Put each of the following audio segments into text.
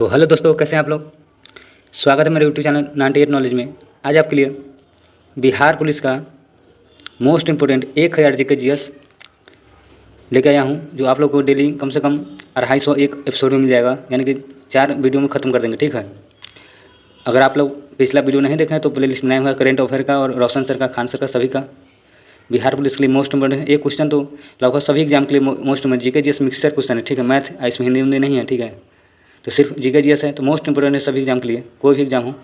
तो हेलो दोस्तों, कैसे हैं आप लोग। स्वागत है मेरे यूट्यूब चैनल 98 नॉलेज में। आज आपके लिए बिहार पुलिस का मोस्ट इम्पोर्टेंट 1000 जी के जीएस लेके आया हूं, जो आप लोग को डेली कम से कम 250 एक एपिसोड में मिल जाएगा, यानी कि 4 वीडियो में ख़त्म कर देंगे। ठीक है। अगर आप लोग पिछला वीडियो नहीं देखें तो प्ले लिस्ट बनाया हुआ है करेंट अफेयर का और रोशन सर का, खान सर का, सभी का। बिहार पुलिस के लिए मोस्ट इम्पोर्टेंट है। एक क्वेश्चन तो लगभग सभी एग्जाम के लिए मोस्ट इम्पोर्टेंट जी के जीएस मिक्सर क्वेश्चन है। ठीक है। मैथ इसमें हिंदी नहीं है। ठीक है। तो सिर्फ जीके जीएस है, तो मोस्ट इंपोर्टेंट है सभी एग्जाम के लिए, कोई भी एग्जाम हो।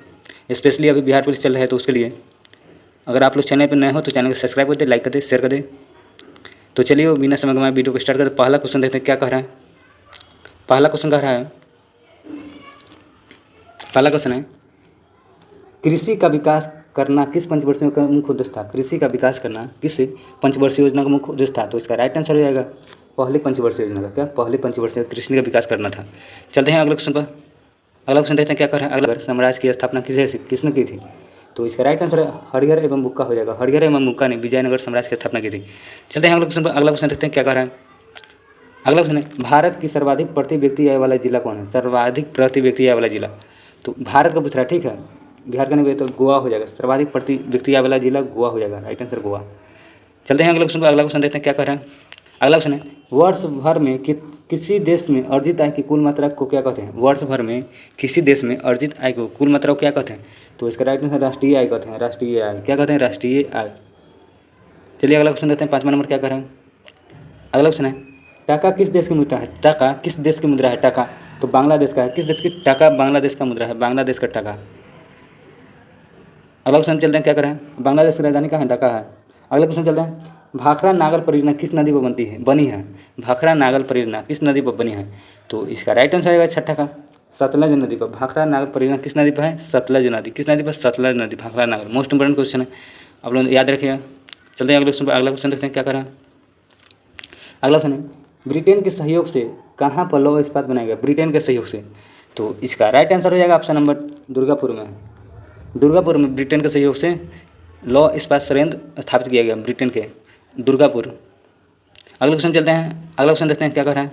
स्पेशली अभी बिहार पुलिस चल रहा है तो उसके लिए अगर आप लोग चैनल पर नए हो तो चैनल को सब्सक्राइब कर दे, लाइक कर दे, शेयर कर दे। तो चलिए बिना समय गंवाए वीडियो को स्टार्ट करते। पहला क्वेश्चन देखते हैं क्या कह रहा है। पहला क्वेश्चन कह रहा है, पहला क्वेश्चन है, कृषि का विकास करना किस पंचवर्षीय का मुख्य उद्देश्य था। कृषि का विकास करना किस पंचवर्षीय योजना का मुख्य उद्देश्य था। तो इसका राइट आंसर हो जाएगा पहली पंचवर्षीय योजना का। क्या पहली पंचवर्षीय कृषि का विकास करना था। चलते हैं अगले क्वेश्चन पर। अगला क्वेश्चन देखते हैं क्या कर रहा है। अगला साम्राज्य की स्थापना किसने की थी। तो इसका राइट आंसर हरिहर एवं बुक्का हो जाएगा। हरिहर एवं बुक्का ने विजयनगर साम्राज्य की स्थापना की थी। चलते हैं अगले क्वेश्चन पर। अगला क्वेश्चन देखते हैं क्या कर रहा है। अगला क्वेश्चन है, भारत की सर्वाधिक प्रति व्यक्ति आय वाला जिला कौन है। सर्वाधिक प्रति व्यक्ति आय वाला जिला, तो भारत का पूछ रहा है। ठीक है। बिहार का नहीं तो गोवा हो जाएगा। सर्वाधिक प्रति व्यक्ति आय वाला जिला गोवा हो जाएगा। Right answer Goa. चलते हैं अगले क्वेश्चन पर। अगला क्वेश्चन देखते हैं क्या कर रहा है। अगला क्वेश्चन है, वर्ष भर में किसी देश में अर्जित आय की कुल मात्रा को क्या कहते हैं। वर्ष भर में किसी देश में अर्जित आय को कुल मात्रा को क्या कहते हैं। तो इसका राइट आंसर राष्ट्रीय आय कहते हैं। राष्ट्रीय आय क्या कहते हैं, राष्ट्रीय आय। चलिए अगला क्वेश्चन देखते हैं। 5वां नंबर क्या कर रहे हैं। अगला क्वेश्चन है, टाका किस देश की मुद्रा है। टाका किस देश की मुद्रा है। टाका तो बांग्लादेश का है। किस देश की। टाका बांग्लादेश का मुद्रा है, बांग्लादेश का टाका। अगला क्वेश्चन चलते हैं क्या करें। बांग्लादेश की राजधानी कहाँ है, ढाका है। अगला क्वेश्चन चलते हैं, भाखड़ा नागल परियोजना किस नदी पर बनी है। भाखड़ा नागल परियोजना किस नदी पर बनी है। तो इसका राइट आंसर आएगा छठा का सतलज नदी पर। भाखड़ा नागल परियोजना किस नदी पर है, सतलज नदी। किस नदी पर, सतलज नदी। Bhakra Nangal most important question है, आप लोग याद रखिएगा। चलते हैं अगले क्वेश्चन पर। अगला क्वेश्चन देखते हैं क्या करें। अगला क्वेश्चन है, ब्रिटेन के सहयोग से कहाँ पर लौह इस्पात बनाया गया। ब्रिटेन के सहयोग से, तो इसका राइट आंसर हो जाएगा ऑप्शन नंबर दुर्गापुर में। दुर्गापुर में ब्रिटेन के सहयोग से लौह इस्पात संयंत्र स्थापित किया गया, ब्रिटेन के दुर्गापुर। अगले क्वेश्चन चलते हैं। अगला क्वेश्चन देखते हैं क्या कर रहा है।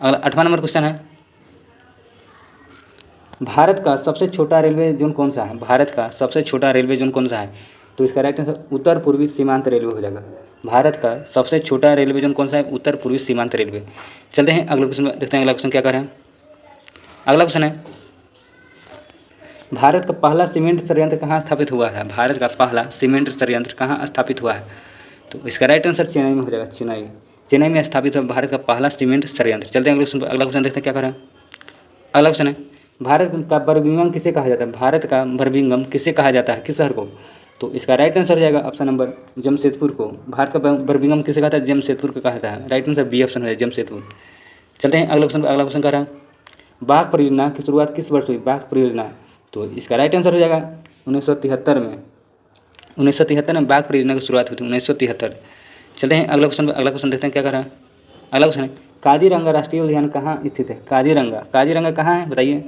अगला 8वां नंबर क्वेश्चन है, भारत का सबसे छोटा रेलवे जोन कौन सा है। भारत का सबसे छोटा रेलवे जोन कौन सा है। तो इसका राइट आंसर उत्तर पूर्वी सीमांत रेलवे हो जाएगा। भारत का सबसे छोटा रेलवे जोन कौन सा है, उत्तर पूर्वी सीमांत रेलवे। चलते हैं अगले क्वेश्चन देखते हैं। अगला क्वेश्चन क्या कर रहे हैं। अगला क्वेश्चन है, भारत का पहला सीमेंट संयंत्र कहाँ स्थापित हुआ है। भारत का पहला सीमेंट संयंत्र कहाँ स्थापित हुआ है। तो इसका राइट आंसर चेन्नई में हो जाएगा। चेन्नई में स्थापित हुआ भारत का पहला सीमेंट संयंत्र। चलते हैं अगले क्वेश्चन पर। अगला क्वेश्चन देखते हैं क्या कर रहे हैं। अगला क्वेश्चन है, भारत का बर्मिंघम किसे कहा जाता है। भारत का बर्मिंघम किसे कहा जाता है, किस शहर को। तो इसका राइट आंसर हो जाएगा ऑप्शन नंबर जमशेदपुर को। भारत का बर्मिंघम किसे कहता है, जमशेदपुर को कहा जाता है। राइट आंसर बी ऑप्शन है, जमशेदपुर। चलते हैं अगला क्वेश्चन पर। अगला क्वेश्चन कर रहा है, बाघ परियोजना की शुरुआत किस वर्ष हुई। बाघ परियोजना, तो इसका राइट आंसर हो जाएगा 1973 में। 1973 में बाघ परियोजना की शुरुआत हुई थी, 1973। चलते हैं अगला क्वेश्चन पर। अगला क्वेश्चन देखते हैं क्या कर रहा है। अगला क्वेश्चन है, काजीरंगा राष्ट्रीय उद्यान कहाँ स्थित है। काजीरंगा कहाँ है बताइए।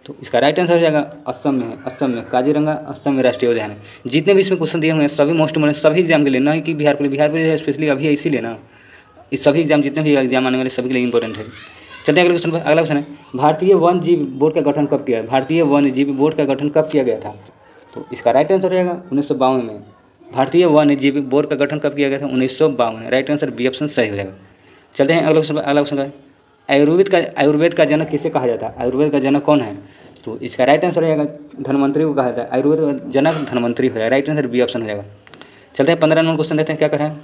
तो इसका राइट आंसर हो जाएगा असम में है। असम में काजीरंगा असम में राष्ट्रीय उद्यान है। जितने भी इसमें क्वेश्चन दिए हुए हैं सभी मोस्ट इम्पोर्टेंट, सभी एग्जाम के लिए, ना कि बिहार पुलिस स्पेशली अभी इसीलिए ना, इस सभी एग्जाम जितने भी एग्जाम आने वाले सभी के लिए इंपॉर्टेंट है। चलते हैं अगले क्वेश्चन पर। अगला क्वेश्चन है, भारतीय वन्य जीव बोर्ड का गठन कब किया है। भारतीय वन्य जीव बोर्ड का गठन कब किया गया था। तो इसका राइट आंसर हो जाएगा 1952 में। भारतीय वन्य जीव बोर्ड का गठन कब किया गया था, 1952। राइट आंसर बी ऑप्शन सही हो जाएगा। चलते हैं अगले क्वेश्चन पर। अगला क्वेश्चन है, आयुर्वेद का जनक किसे कहा जाता है। आयुर्वेद का जनक कौन है। तो इसका राइट आंसर हो जाएगा धन्वंतरी को कहा जाता है। आयुर्वेद का जनक धन्वंतरी हो जाएगा। राइट आंसर बी ऑप्शन हो जाएगा। चलते हैं 15 नंबर क्वेश्चन देखते हैं क्या कर रहे हैं।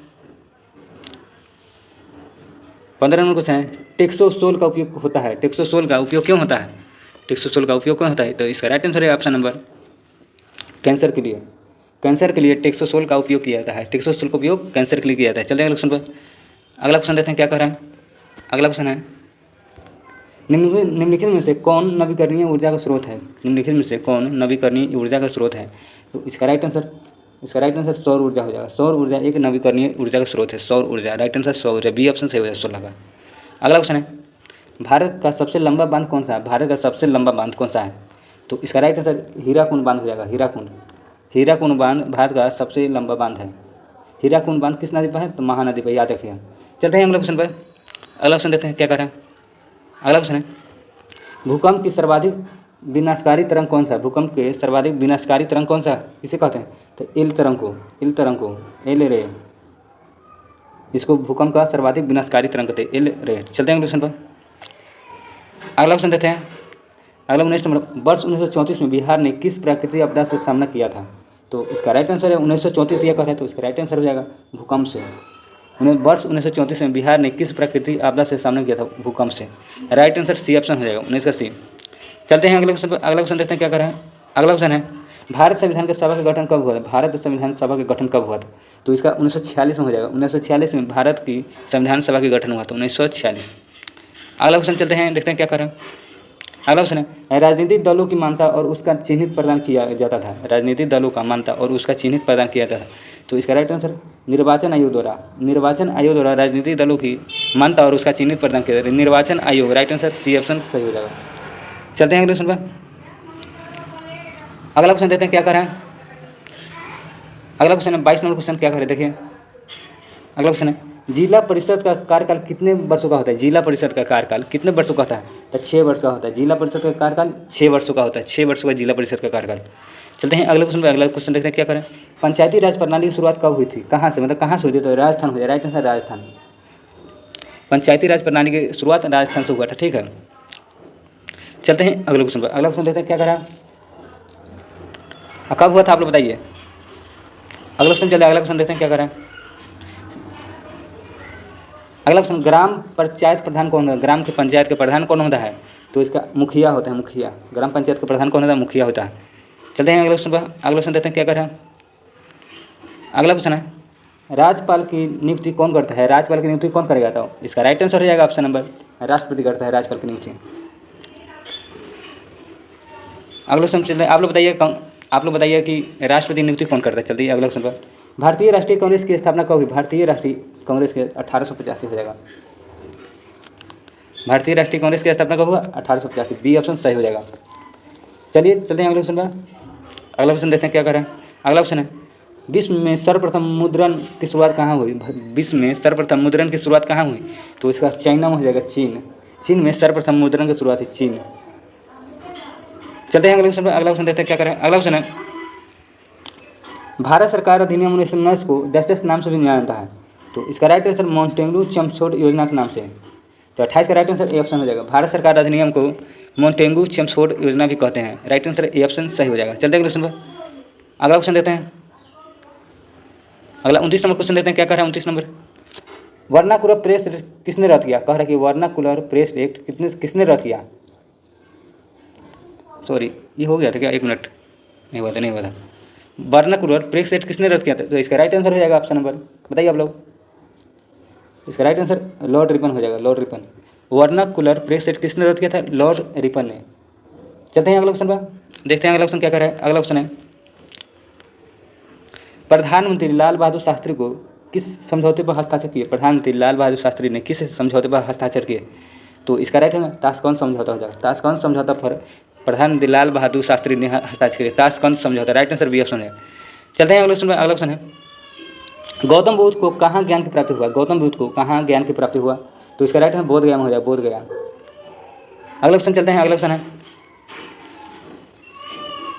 15 नंबर क्वेश्चन है, टेक्सोसोल का उपयोग होता है। टेक्सोसोल का उपयोग क्यों होता है। टेक्सोसोल का उपयोग क्यों होता है। तो इसका राइट आंसर है ऑप्शन नंबर कैंसर के लिए। कैंसर के लिए टेक्सोसोल का उपयोग किया जाता है। टेक्सोसोल का उपयोग कैंसर के लिए किया जाता है। चलते हैं अगले क्वेश्चन पर। अगला क्वेश्चन देखते हैं क्या कर रहे हैं। अगला क्वेश्चन है, निम्नलिखित में से कौन नवीकरणीय ऊर्जा का स्रोत है। निम्नलिखित में से कौन नवीकरणीय ऊर्जा का स्रोत है। तो इसका राइट आंसर सौर ऊर्जा हो जाएगा। सौर ऊर्जा एक नवीकरणीय ऊर्जा का स्रोत है। सौर ऊर्जा, राइट आंसर सौर ऊर्जा, बी ऑप्शन सही हो जाएगा 16 का। अगला क्वेश्चन है, भारत का सबसे लंबा बांध कौन सा है। भारत का सबसे लंबा बांध कौन सा है। तो इसका राइट आंसर हीराकुंड बांध हो जाएगा। हीराकुंड बांध भारत का सबसे लंबा बांध है। हीराकुंड बांध किस नदी पर है, तो महानदी पर, याद रखिएगा। चलते हैं अगले क्वेश्चन पर। अगला क्वेश्चन देखते हैं क्या कर रहे हैं। अगला क्वेश्चन है, भूकंप की सर्वाधिक विनाशकारी तरंग कौन सा है? भूकंप के सर्वाधिक विनाशकारी तरंग कौन सा है? किसे कहते हैं? तो एल तरंग को एल रे, इसको भूकंप का सर्वाधिक विनाशकारी तरंग कहते हैं, एल रे। चलते हैं क्वेश्चन पर। अगला क्वेश्चन देते हैं, अगला 19 नंबर, वर्ष 1934 में बिहार ने किस प्राकृतिक आपदा से सामना किया था? तो इसका राइट आंसर है 1934 दिया कर है, तो इसका राइट आंसर हो जाएगा भूकंप से। वर्ष 1934 में बिहार ने किस प्राकृतिक आपदा से सामना किया था? भूकंप से। राइट आंसर सी ऑप्शन हो जाएगा 19 का सी। चलते हैं अगले क्वेश्चन पर। अगला क्वेश्चन देखते हैं क्या कर रहे हैं। अगला क्वेश्चन है, भारत संविधान के सभा का गठन कब हुआ था? भारत संविधान सभा का गठन कब हुआ था? तो इसका 1946 में हो जाएगा। 1946 में भारत की संविधान सभा का गठन हुआ था, 1946। अगला क्वेश्चन चलते हैं, देखते हैं क्या कर रहे हैं। अगला क्वेश्चन है, राजनीतिक दलों की मान्यता और उसका चिन्हित प्रदान किया जाता था। राजनीतिक दलों का मान्यता और उसका चिन्हित प्रदान किया जाता था, तो इसका राइट आंसर निर्वाचन आयोग द्वारा राजनीतिक दलों की मान्यता और उसका चिन्हित प्रदान किया जाता है, निर्वाचन आयोग। राइट आंसर सी ऑप्शन सही हो जाएगा। चलते हैं अगले क्वेश्चन पर। अगला क्वेश्चन देते हैं क्या कर रहे हैं। अगला क्वेश्चन है 22 नंबर क्वेश्चन, क्या करें देखिए। अगला क्वेश्चन है, जिला परिषद का कार्यकाल कितने वर्षों का होता है? जिला परिषद का कार्यकाल कितने वर्षों का होता है? तो 6 वर्ष का होता है। जिला परिषद का कार्यकाल 6 वर्षों का होता है, 6 वर्षों का जिला परिषद का कार्यकाल। चलते हैं अगले क्वेश्चन पर। अगला क्वेश्चन देखते हैं क्या करें। पंचायती राज प्रणाली की शुरुआत कब हुई थी? कहाँ से, मतलब कहाँ से हुई थी? तो राजस्थान हो जाए। Right answer Rajasthan. पंचायती राज प्रणाली की शुरुआत राजस्थान से हुआ था, ठीक है। चलते हैं अगले क्वेश्चन पर। अगला क्वेश्चन देखते हैं क्या करा, कब हुआ था आप लोग बताइए। अगला क्वेश्चन चलिए, अगला क्वेश्चन देखते हैं क्या करें। अगला क्वेश्चन, ग्राम पंचायत प्रधान कौन होता है? ग्राम के पंचायत के प्रधान कौन होता है? तो इसका मुखिया होता है, मुखिया। ग्राम पंचायत का प्रधान कौन होता है? मुखिया होता है। चलते हैं अगले क्वेश्चन पर। अगला क्वेश्चन देखते हैं क्या करें। अगला क्वेश्चन है, राज्यपाल की नियुक्ति कौन करता है? राज्यपाल की नियुक्ति कौन करेगा? तो इसका राइट आंसर हो जाएगा ऑप्शन नंबर राष्ट्रपति करता है राज्यपाल की नियुक्ति। अगला क्वेश्चन चलते हैं, आप लोग बताइए कि राष्ट्रपति नियुक्ति कौन करता है। चलते हैं अगला क्वेश्चन पर। भारतीय राष्ट्रीय कांग्रेस की स्थापना कब हुई? भारतीय राष्ट्रीय कांग्रेस के 1885 हो जाएगा। भारतीय राष्ट्रीय कांग्रेस की स्थापना कब हुआ? 1885। बी ऑप्शन सही हो जाएगा। चलिए चलते हैं अगले क्वेश्चन पर। अगला क्वेश्चन देखते हैं क्या करें। अगला क्वेश्चन है, विश्व में सर्वप्रथम मुद्रण की शुरुआत कहाँ हुई? विश्व में सर्वप्रथम मुद्रण की शुरुआत कहाँ हुई? तो इसका चाइना में हो जाएगा, चीन। चीन में सर्वप्रथम मुद्रण की शुरुआत है, चीन। चलते हैं अगले क्वेश्चन पर। अगला क्वेश्चन देखते हैं क्या करें। अगला क्वेश्चन है, भारत सरकार अधिनियम 1919 को डस्टस नाम से भी जाना जाता है, तो इसका राइट आंसर मोंटेगू चमसफोर्ड योजना के नाम से। तो 28 का राइट आंसर ए ऑप्शन हो जाएगा। भारत सरकार अधिनियम को मोंटेगू चमसफोर्ड योजना भी कहते हैं। राइट आंसर ए ऑप्शन सही हो जाएगा। चलते हैं क्वेश्चन पर। अगला क्वेश्चन देते हैं, अगला 29 नंबर क्वेश्चन देते हैं क्या कह रहा है। 29 नंबर, वर्नाकुलर प्रेस किसने रद्द किया? कह रहा है कि वर्नाकुलर प्रेस एक्ट किसने रद्द किया? सॉरी, ये हो गया था क्या? 1 मिनट, नहीं हुआ था। वर्नाकुलर प्रेस एक्ट किसने रद्द किया था? तो इसका राइट आंसर हो जाएगा ऑप्शन नंबर, बताइए आप लोग। इसका राइट आंसर लॉर्ड रिपन हो जाएगा, Lord Ripon. Vernacular press act किसने रद्द किया था? लॉर्ड रिपन ने। चलते हैं अगला क्वेश्चन पर, देखते हैं अगला क्वेश्चन क्या कर रहा है। अगला क्वेश्चन है, प्रधानमंत्री लाल बहादुर शास्त्री को किस समझौते पर हस्ताक्षर किए? प्रधानमंत्री लाल बहादुर शास्त्री ने किस समझौते पर हस्ताक्षर किए? तो इसका राइट है ताशकंद समझौता हो जाएगा। ताशकंद समझौता पर प्रधानमंत्री लाल बहादुर शास्त्री ने हस्ताक्षर किए, ताशकंद समझौता। राइट आंसर बी ऑप्शन है। चलते हैं अगले क्वेश्चन पर। अगला क्वेश्चन है, गौतम बुद्ध को कहाँ ज्ञान की प्राप्ति हुआ? गौतम बुद्ध को कहाँ ज्ञान की प्राप्ति हुआ? तो इसका राइट आंसर बोध गया में हो जाएगा, बोध गया। अगला क्वेश्चन चलते हैं। अगला क्वेश्चन है,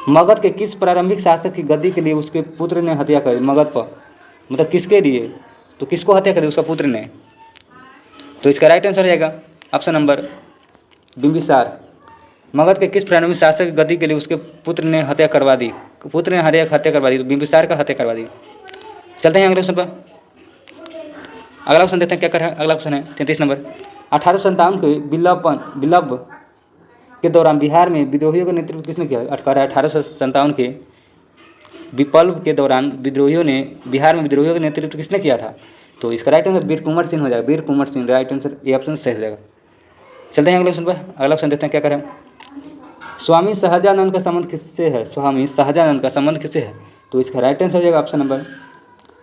मगध के किस प्रारंभिक शासक की गद्दी के लिए उसके पुत्र ने हत्या कर? मगध पर मतलब किसके लिए? तो किसको हत्या कर दी? उसका पुत्र ने। तो इसका राइट आंसर हो जाएगा ऑप्शन नंबर बिंबिसार। मगध के किस प्रारंभिक शासक की गद्दी के लिए उसके पुत्र ने हत्या करवा दी? पुत्र ने हत्या करवा दी, तो बिंबिसार का हत्या करवा दी। चलते हैं अगले क्वेश्चन पर। अगला क्वेश्चन देखते हैं क्या कर रहा है। अगला क्वेश्चन है 33 नंबर, 1857 के विप्लव के दौरान बिहार में विद्रोहियों का नेतृत्व किसने किया? 1857 के विप्लव के दौरान विद्रोहियों ने बिहार में विद्रोहियों का नेतृत्व किसने किया था? तो इसका राइट आंसर वीर कुंवर सिंह हो जाएगा, Veer Kunwar Singh. Right answer A option सही हो जाएगा। चलते हैं अगले क्वेश्चन पर। अगला क्वेश्चन देखते हैं क्या करें। स्वामी सहजानंद का संबंध किससे है? स्वामी सहजानंद का संबंध किससे है? तो इसका राइट आंसर हो जाएगा ऑप्शन नंबर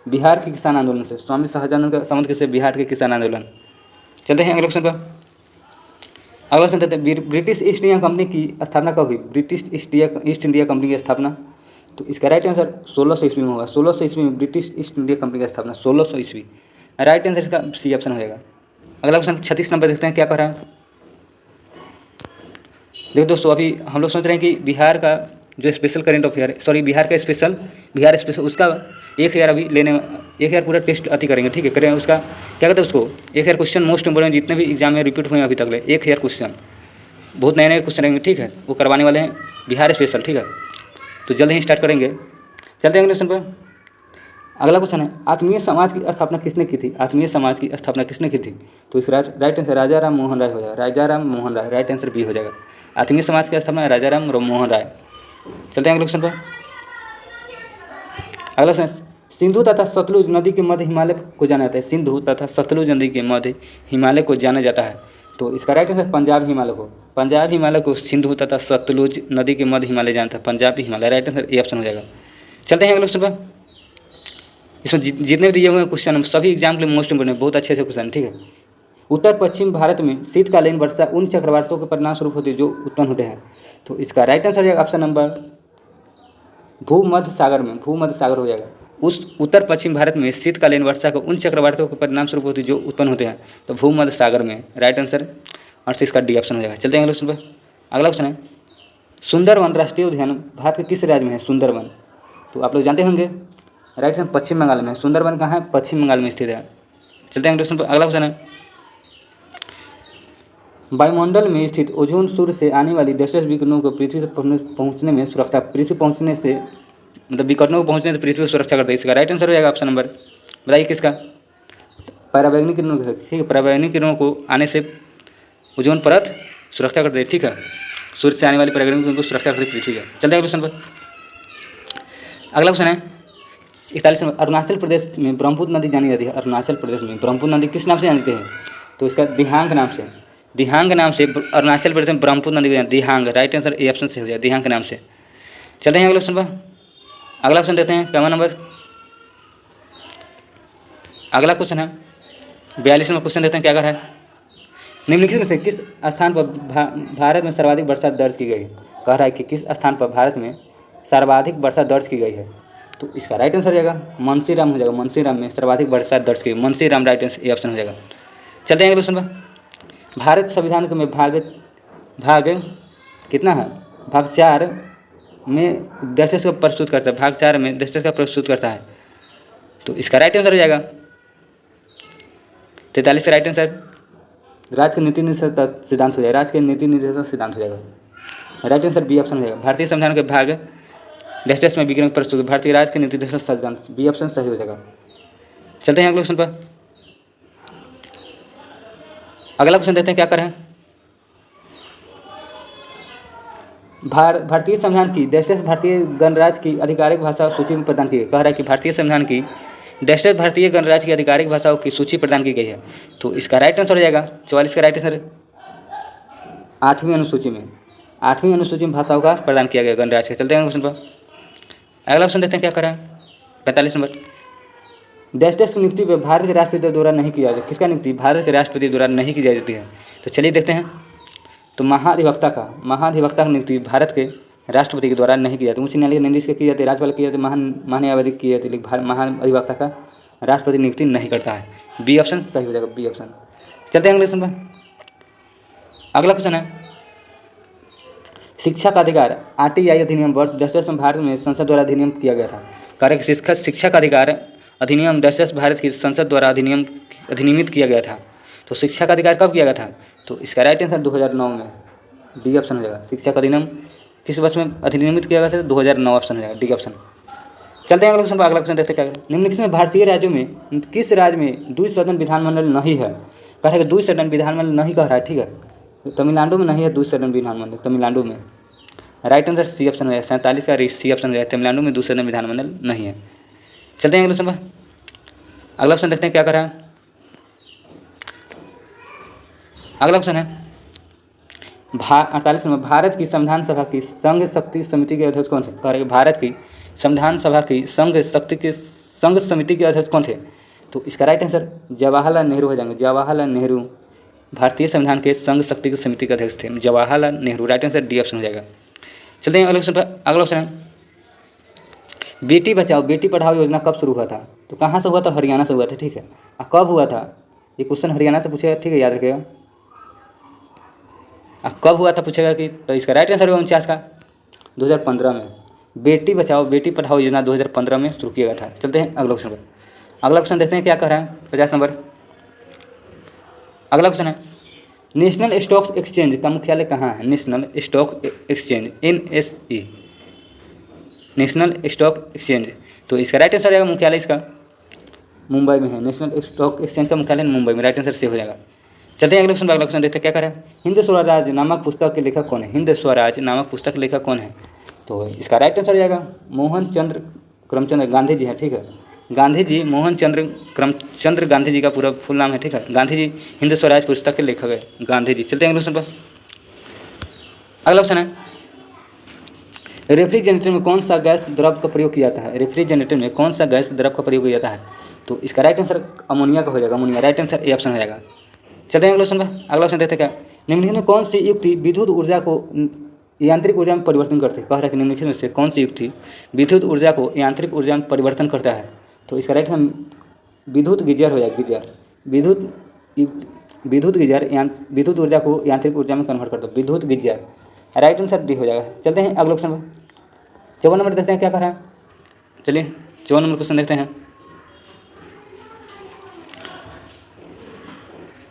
बिहार के किसान आंदोलन से। स्वामी सहजानंद का संबंध किससे? बिहार के किसान आंदोलन। चलते हैं अगले क्वेश्चन पर। अगला क्वेश्चन देते हैं, ब्रिटिश ईस्ट इंडिया कंपनी की स्थापना कब हुई? ब्रिटिश ईस्ट इंडिया कंपनी की स्थापना, तो इसका राइट आंसर 1600 ईस्वी में होगा। 1600 ईस्वी में ब्रिटिश ईस्ट इंडिया कंपनी की स्थापना, 1600 ईस्वी। राइट आंसर इसका सी ऑप्शन हो जाएगा। अगला क्वेश्चन 36 नंबर देखते हैं क्या कर रहा है। देखो दोस्तों, अभी हम लोग सोच रहे हैं कि बिहार का जो special current affair, sorry Bihar special उसका 1000 अभी लेने, 1000 पूरा टेस्ट अति करेंगे, ठीक है। करें उसका क्या कहते हैं उसको, 1000 क्वेश्चन मोस्ट इंपोर्टेंट जितने भी एग्जाम में रिपीट हुए हैं अभी तक ले, 1000 क्वेश्चन, बहुत नए नए क्वेश्चन रहेंगे, ठीक है। वो करवाने वाले हैं बिहार स्पेशल, ठीक है। तो जल्द ही स्टार्ट करेंगे। चलते हैं अगले क्वेश्चन पर। अगला क्वेश्चन है, आत्मीय समाज की स्थापना किसने की थी? आत्मीय समाज की स्थापना किसने की थी? तो इसका राइट आंसर राजा राम मोहन राय हो जाएगा। राजा Ram Mohan Roy, right answer B हो जाएगा। आत्मीय समाज की स्थापना राजा राम मोहन राय। चलते हैं अगले क्वेश्चन पर। अगला क्वेश्चन, सिंधु तथा सतलुज नदी के मध्य हिमालय को जाना जाता है। सिंधु तथा सतलुज नदी के मध्य हिमालय को जाना जाता है। तो इसका राइट आंसर पंजाब हिमालय को, पंजाब हिमालय को सिंधु तथा सतलुज नदी के मध्य हिमालय जानता है, Punjab Himalaya, right answer A option हो जाएगा। चलते हैं अगले क्वेश्चन पर। इसमें जितने भी दिए हुए क्वेश्चन सभी एग्जाम के लिए मोस्ट इंपोर्टेंट, बहुत अच्छे क्वेश्चन, ठीक है। उत्तर पश्चिम भारत में शीतकालीन वर्षा उन चक्रवातों के परिणाम स्वरूप होती है जो उत्पन्न होते हैं। तो इसका राइट आंसर हो जाएगा ऑप्शन नंबर भूमध्य सागर में, भूमध्य सागर हो जाएगा। उस उत्तर पश्चिम भारत में शीतकालीन वर्षा को उन चक्रवातों के परिणाम स्वरूप होती है जो उत्पन्न होते हैं, तो भूमध्य सागर में, राइट आंसर और इसका डी ऑप्शन हो जाएगा। चलते हैं अगले क्वेश्चन पर। अगला क्वेश्चन है, सुंदरवन राष्ट्रीय उद्यान भारत के किस राज्य में है? सुंदरवन, तो आप लोग जानते होंगे, राइट आंसर पश्चिम बंगाल में। सुंदरवन कहाँ है? पश्चिम बंगाल में स्थित है। चलते हैं अगले क्वेश्चन पर। अगला क्वेश्चन है, वायुमंडल में स्थित ओजोन सूर्य से आने वाली 10 विकिरणों को पृथ्वी से पहुंचने में सुरक्षा, पृथ्वी पहुंचने से मतलब विकिरणों को पहुंचने से पृथ्वी को सुरक्षा करता है। इसका राइट आंसर हो जाएगा ऑप्शन नंबर, बताइए किसका? पराबैंगनी किरणों, ठीक है। पराबैंगनी किरणों को आने से ओजोन परत सुरक्षा करती है, ठीक है। सूर्य से आने वाली पराबैंगनी किरणों को सुरक्षा करती है पृथ्वी का। चलते हैं क्वेश्चन पर। अगला क्वेश्चन है 41 नंबर, अरुणाचल प्रदेश में ब्रह्मपुत्र नदी जानी जाती है। अरुणाचल प्रदेश में ब्रह्मपुत्र नदी किस नाम से जानते हैं? तो इसका दिहांग नाम से, दिहांग नाम से अरुणाचल प्रदेश में ब्रह्मपुत्र नदी को दिहांग, राइट आंसर ए ऑप्शन से हो जाए, दिहांग नाम से। चलते हैं अगले क्वेश्चन पर। अगला क्वेश्चन देखते हैं कमा नंबर, अगला क्वेश्चन है 42 नंबर क्वेश्चन देखते हैं क्या कर रहा है। निम्नलिखित में से किस स्थान पर भारत में सर्वाधिक वर्षा दर्ज की गई है? कह रहा है कि किस स्थान पर भारत में सर्वाधिक वर्षा दर्ज की गई है। तो इसका राइट आंसर हो जाएगा मनसीराम हो जाएगा। मनसीराम में सर्वाधिक वर्षा दर्ज की, मनसीराम, राइट आंसर ए ऑप्शन हो जाएगा। चलते हैं अगले क्वेश्चन पर। भारत संविधान में भाग कितना है? भाग 4 में दस्टस का प्रस्तुत करता है, भाग 4 में दस्टस का प्रस्तुत करता है। तो इसका राइट आंसर हो जाएगा 43 का राइट आंसर राज्य के नीति निर्देशक सिद्धांत हो जाएगा, राज्य के नीति निर्देशक सिद्धांत हो जाएगा, राइट आंसर बी ऑप्शन हो जाएगा। भारतीय संविधान के भाग दस्टस में विकिरण प्रस्तुत, भारतीय राज्य के नीति निर्देशक सिद्धांत, बी ऑप्शन सही हो जाएगा। चलते हैं अगले क्वेश्चन पर। अगला क्वेश्चन देखते हैं क्या करें। भारतीय संविधान की दस्टस भारतीय गणराज्य की आधिकारिक भाषा सूची में प्रदान की गई। कह रहा है कि भारतीय संविधान की दस्टस भारतीय गणराज्य की आधिकारिक भाषाओं की सूची प्रदान की गई है। तो इसका राइट आंसर हो जाएगा 44 का राइट आंसर 8वीं अनुसूची में, 8वीं अनुसूची में भाषाओं का प्रदान किया गया गणराज्य का। चलते हैं क्वेश्चन पर। अगला क्वेश्चन देखते हैं क्या करें। 45 नंबर, दस्टस की नियुक्ति पर भारत के राष्ट्रपति द्वारा नहीं की जाती। किसका नियुक्ति? भारत के राष्ट्रपति द्वारा नहीं की जाती है। तो चलिए देखते हैं। तो महाधिवक्ता का नियुक्ति भारत के राष्ट्रपति के द्वारा नहीं की जाती। उच्च न्यायालय न्यायाधीश की जाती है, राज्यपाल की जाती है, महान्यायवादी की जाती है, लेकिन महाधिवक्ता का राष्ट्रपति नियुक्ति नहीं करता है। बी ऑप्शन सही हो जाएगा, बी ऑप्शन। चलते हैं अगले क्वेश्चन पर। अगला क्वेश्चन है शिक्षा का अधिकार आरटीआई अधिनियम वर्ष 10 में भारत में संसद द्वारा अधिनियम किया गया था। कार्य शिक्षा का अधिकार अधिनियम 10 भारत की संसद द्वारा अधिनियमित किया गया था। तो शिक्षा का अधिकार कब किया गया था? तो इसका राइट आंसर 2009 में, डी ऑप्शन हो जाएगा। शिक्षा का अधिनियम किस वर्ष में अधिनियमित किया गया था? 2009 ऑप्शन हो जाएगा, डी ऑप्शन। चलते हैं अगले क्वेश्चन पर। अगला क्वेश्चन देखते हैं क्या। निम्नलिखित में भारतीय राज्यों में किस राज्य में द्विसदन विधानमंडल नहीं है? कह रहा है द्विसदन विधानमंडल नहीं कह रहा है, ठीक है। तमिलनाडु में नहीं है द्विसदन विधानमंडल, तमिलनाडु में, राइट आंसर सी ऑप्शन हो जाएगा। 47 का सी ऑप्शन हो जाएगा, तमिलनाडु में द्विसदन विधानमंडल नहीं है। चलते हैं अगले क्वेश्चन पर। अगला क्वेश्चन देखते हैं क्या कर रहा है। अगला क्वेश्चन है 48 में भारत की संविधान सभा की संघ शक्ति समिति के अध्यक्ष कौन थे? कह रहे भारत की संविधान सभा की संघ समिति के अध्यक्ष कौन थे? तो इसका राइट आंसर जवाहरलाल नेहरू हो जाएंगे। जवाहरलाल नेहरू भारतीय संविधान के संघ शक्ति की समिति के अध्यक्ष थे, Jawaharlal Nehru, right answer D option हो जाएगा। चलते हैं अगले क्वेश्चन पर। अगला क्वेश्चन है बेटी बचाओ बेटी पढ़ाओ योजना कब शुरू हुआ था? तो कहाँ से हुआ था? हरियाणा से हुआ था, ठीक है। कब हुआ था? ये क्वेश्चन हरियाणा से पूछेगा, ठीक है, याद रखिएगा। कब हुआ था पूछेगा कि, तो इसका राइट आंसर होगा 49 का 2015 में। बेटी बचाओ बेटी पढ़ाओ योजना 2015 में शुरू किया गया था। चलते हैं अगला क्वेश्चन पर। अगला क्वेश्चन देखते हैं क्या कह रहा है 50 नंबर। अगला क्वेश्चन है, नेशनल स्टॉक एक्सचेंज का मुख्यालय कहाँ है? National stock exchange NSE, national stock exchange. तो इसका राइट आंसर आएगा मुख्यालय इसका मुंबई में है। नेशनल स्टॉक एक्सचेंज का मुख्यालय मुंबई में, राइट आंसर से हो जाएगा। चलते हैं अगले क्वेश्चन पर। अगला क्वेश्चन देखते हैं क्या कर रहा है, हिंद स्वराज नामक पुस्तक के लेखक कौन है? हिंद स्वराज नामक पुस्तक के लेखक कौन है? तो इसका राइट आंसर हो जाएगा मोहन चंद्र करमचंद गांधी जी है। ठीक है, गांधी जी मोहन चंद्र करमचंद्र गांधी जी का पूरा फुल नाम है। ठीक है, गांधी जी हिंद स्वराज पुस्तक के लेखक है गांधी जी। चलते हैं अगले क्वेश्चन पर। अगला क्वेश्चन है, रेफ्रिजरेटर में कौन सा गैस द्रव का प्रयोग किया जाता है? रेफ्रिजरेटर में कौन सा गैस द्रव का प्रयोग किया जाता है? तो इसका राइट आंसर अमोनिया का हो जाएगा, ammonia. Right answer A option हो जाएगा। चलते हैं अगले क्वेश्चन पर। अगला क्वेश्चन देखते हैं क्या, निम्नलिखित में कौन सी युक्ति विद्युत ऊर्जा को यांत्रिक ऊर्जा में परिवर्तन करते हैं? कह रहा है कि निम्नलिखित में से कौन सी युक्ति विद्युत ऊर्जा को यांत्रिक ऊर्जा में परिवर्तन करता है? तो इसका राइट आंसर विद्युत गीजर हो जाएगा, गीजर। विद्युत गीजर विद्युत ऊर्जा को यांत्रिक ऊर्जा में कन्वर्ट करता है, विद्युत गीजर। राइट आंसर डी हो जाएगा। चलते हैं अगले क्वेश्चन पर। 54 नंबर देखते हैं क्या कर रहा है। चलिए 54 नंबर क्वेश्चन देखते हैं।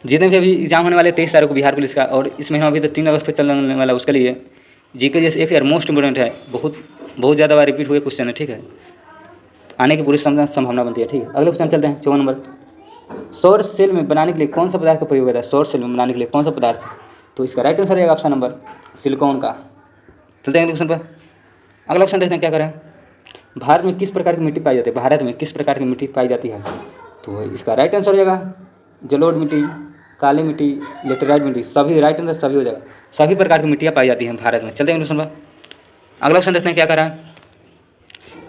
जितने भी अभी एग्जाम होने वाले 23 तारीख को बिहार पुलिस का, और इस महीना अभी तो 3 अगस्त तक चलने वाला, उसके लिए जीके जैसे एक मोस्ट इंपोर्टेंट है, बहुत ज़्यादा बार रिपीट हुए क्वेश्चन है। ठीक है, आने की पूरी संभावना बनती है। ठीक है, अगले क्वेश्चन चलते हैं 54 नंबर। सौर सेल में बनाने के लिए कौन सा पदार्थ का प्रयोग होता है? सौर सेल में बनाने के लिए कौन सा पदार्थ? तो इसका राइट आंसर रहेगा ऑप्शन नंबर सिलिकॉन का। चलते हैं अगले क्वेश्चन पर। अगला क्वेश्चन देखते हैं क्या करें, भारत में किस प्रकार की मिट्टी पाई जाती है? भारत में किस प्रकार की मिट्टी पाई जाती है? तो इसका राइट आंसर हो जाएगा जलोढ़ मिट्टी, काली मिट्टी, लेटेराइट मिट्टी। सभी राइट आंसर सभी हो जाएगा, सभी प्रकार की मिट्टियाँ पाई जाती हैं भारत में। चलते हैं क्वेश्चन पर। अगला क्वेश्चन देखते हैं क्या कर रहा है,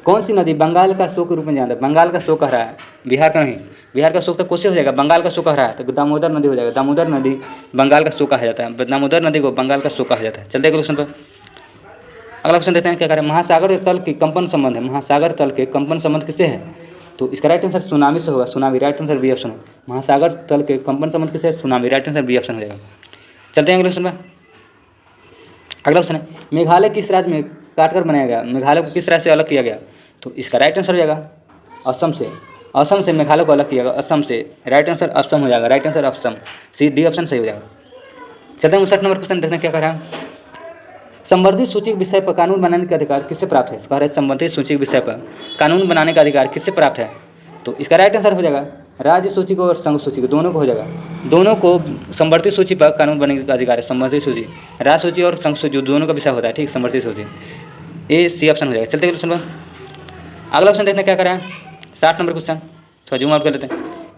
कौन सी नदी बंगाल का शोक के रूप में जानता है? बंगाल का शोक कह रहा है, बिहार का नहीं। बिहार का शोक तो कोसे हो जाएगा, बंगाल का शोक कह रहा है तो दामोदर नदी हो जाएगा। दामोदर नदी बंगाल का शोक कहा जाता है, दामोदर नदी को बंगाल का शोक कहा जाता है। चलते हैं क्वेश्चन पर। अगला क्वेश्चन देखते हैं क्या करें, महासागर तल के कंपन संबंध है। महासागर तल के कंपन संबंध किससे है? तो इसका राइट आंसर सुनामी से होगा, tsunami. Right answer B option है। महासागर तल के कंपन संबंध किससे? Tsunami. Right answer B option हो जाएगा। चलते हैं अगले क्वेश्चन में। अगला क्वेश्चन है, मेघालय किस राज्य में काटकर बनाया गया? मेघालय को किस राज्य से अलग किया गया? तो इसका राइट आंसर हो जाएगा असम से। असम से मेघालय को अलग किया गया, असम से। राइट आंसर असम हो जाएगा। Right answer Assam, C D option सही हो जाएगा। चलते हैं 59 नंबर क्वेश्चन देखते हैं क्या कर रहा है, संवर्धित सूची के विषय पर कानून बनाने का अधिकार किससे प्राप्त है? कह रहे संवर्धित सूची के विषय पर कानून बनाने का अधिकार किससे प्राप्त है? तो इसका राइट आंसर हो जाएगा राज्य सूची को और संघ सूची को, दोनों को हो जाएगा। दोनों को संवर्धित सूची पर कानून बनाने का अधिकार है। संवर्धित सूची, राज्य सूची और संघ सूची दोनों का विषय होता है। ठीक, संवर्धित सूची, ए सी ऑप्शन हो जाएगा। चलते हैं क्वेश्चन पर। अगला क्वेश्चन देखते हैं क्या कर रहा है, 60 नंबर क्वेश्चन। थोड़ा जूम आउट कर लेते हैं।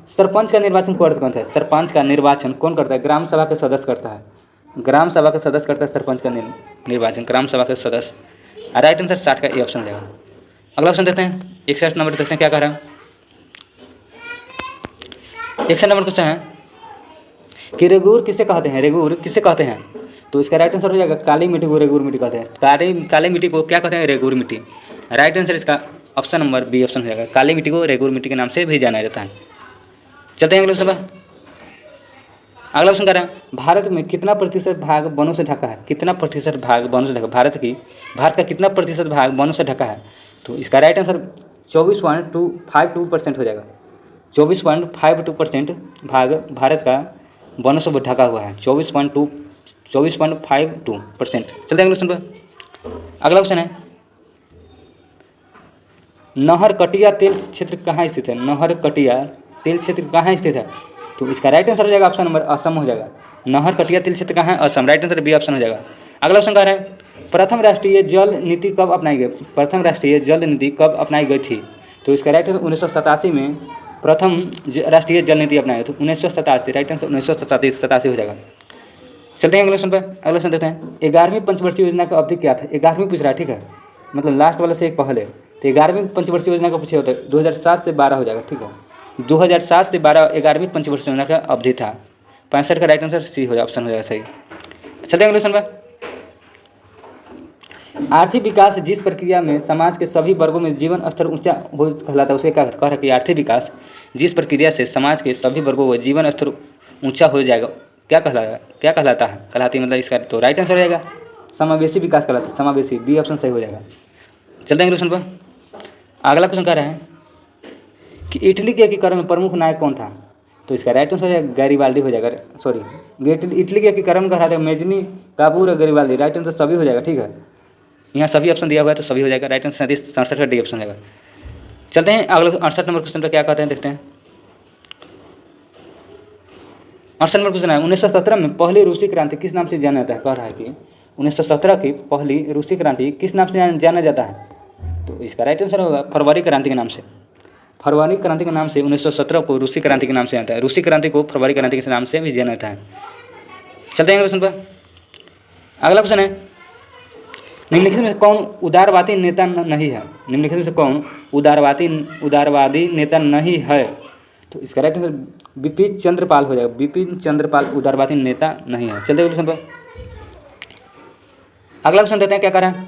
सरपंच का निर्वाचन कौन करता है? सरपंच का निर्वाचन कौन करता है? ग्राम सभा के सदस्य करता है। ग्राम सभा का सदस्य करता है सरपंच का निर्वाचन, ग्राम सभा के सदस्य। राइट आंसर 60 का ए ऑप्शन हो जाएगा। अगला क्वेश्चन देखते हैं 61 नंबर देखते हैं क्या कर रहा है। 61 नंबर क्वेश्चन है कि रेगूर किसे कहते हैं? रेगूर किसे कहते हैं? तो इसका राइट आंसर हो जाएगा काली मिट्टी को रेगूर मिट्टी कहते हैं। काली मिट्टी को क्या कहते हैं? रेगूर मिट्टी। राइट आंसर इसका ऑप्शन नंबर बी ऑप्शन हो जाएगा। काली मिट्टी को रेगूर मिट्टी के नाम से भी जाना जाता है। चलते हैं अगले क्वेश्चन पर। अगला क्वेश्चन कर रहे हैं, भारत में कितना प्रतिशत भाग वनों से ढका है? कितना प्रतिशत भाग वनों से ढका? भारत का कितना प्रतिशत भाग वनों से ढका है? तो इसका राइट आंसर 24.52% हो जाएगा। 24.52% भाग भारत का वनों से ढका हुआ है। 24.52%। चलते हैं अगले क्वेश्चन पर। अगला क्वेश्चन है, नहरकटिया तेल क्षेत्र कहाँ स्थित है? नहरकटिया तेल क्षेत्र कहाँ स्थित है? तो इसका राइट आंसर हो जाएगा ऑप्शन नंबर असम हो जाएगा। नहरकटिया तेल क्षेत्र कहाँ है? Assam. Right answer B option हो जाएगा। अगला क्वेश्चन कह रहा है, प्रथम राष्ट्रीय जल नीति कब अपनाई गई? प्रथम राष्ट्रीय जल नीति कब अपनाई गई थी? तो इसका राइट आंसर 1987 में प्रथम राष्ट्रीय जल नीति अपनाई तो 1987। राइट आंसर 1987 हो जाएगा। चलते हैं अगले क्वेश्चन पर। अगला क्वेश्चन देते हैं, 11वीं पंचवर्षीय योजना का अवधि क्या था? 11वीं पूछ रहा है, ठीक है, मतलब लास्ट वाले से एक पहले। तो 11वीं पंचवर्षीय योजना का पूछे होता है 2007 से 12 हो जाएगा। ठीक है, 2007 से 12 11वीं पंचवर्षीय योजना का अवधि था। 65 का राइट आंसर सी हो जाएगा, ऑप्शन हो जाएगा सही। चलते हैं अगले क्वेश्चन पर। आर्थिक विकास जिस प्रक्रिया में समाज के सभी वर्गों में जीवन स्तर ऊंचा हो कहलाता है, उसे क्या कह रहा है कि आर्थिक विकास जिस प्रक्रिया से समाज के सभी वर्गों का जीवन स्तर ऊंचा हो जाएगा क्या कहलाता है, कहलाती मतलब इसका तो राइट आंसर हो जाएगा समावेशी विकास कहलाता है, समावेशी, बी ऑप्शन सही हो जाएगा। चलते हैं क्वेश्चन पर। अगला क्वेश्चन कह रहा है कि इटली के एकीकरण में प्रमुख नायक कौन था, तो इसका राइट आंसर हो जाएगा गैरिबाल्डी हो जाएगा। सॉरी, इटली के एकीकरण का था मेजनी, काबूल और गैरिबाल्डी। राइट आंसर सभी हो जाएगा, ठीक है। यहाँ सभी ऑप्शन दिया हुआ है तो सभी हो जाएगा। राइट आंसर 37 का डी ऑप्शन हो जाएगा। चलते हैं अगले 68 नंबर क्वेश्चन पर क्या कहते हैं, देखते हैं। 68 नंबर क्वेश्चन है 1917 में पहली रूसी क्रांति किस नाम से जाना जाता है। कह रहा है कि 1917 की पहली रूसी क्रांति किस नाम से जाना जाता है, तो इसका राइट आंसर होगा फरवरी क्रांति के नाम से। फरवरी क्रांति के नाम से 1917 को रूसी क्रांति के नाम से जाता है। रूसी क्रांति को फरवरी क्रांति के नाम से भी जाना जाता है। चलते हैं क्वेश्चन पर। अगला क्वेश्चन है निम्नलिखित में से कौन उदारवादी नेता नहीं है। निम्नलिखित में से कौन उदारवादी नेता नहीं है, तो इसका राइट आंसर बिपिन चंद्रपाल हो जाएगा। बिपिन चंद्रपाल उदारवादी नेता नहीं है। चलते हैं क्वेश्चन पर। अगला क्वेश्चन देते हैं, क्या कह रहा है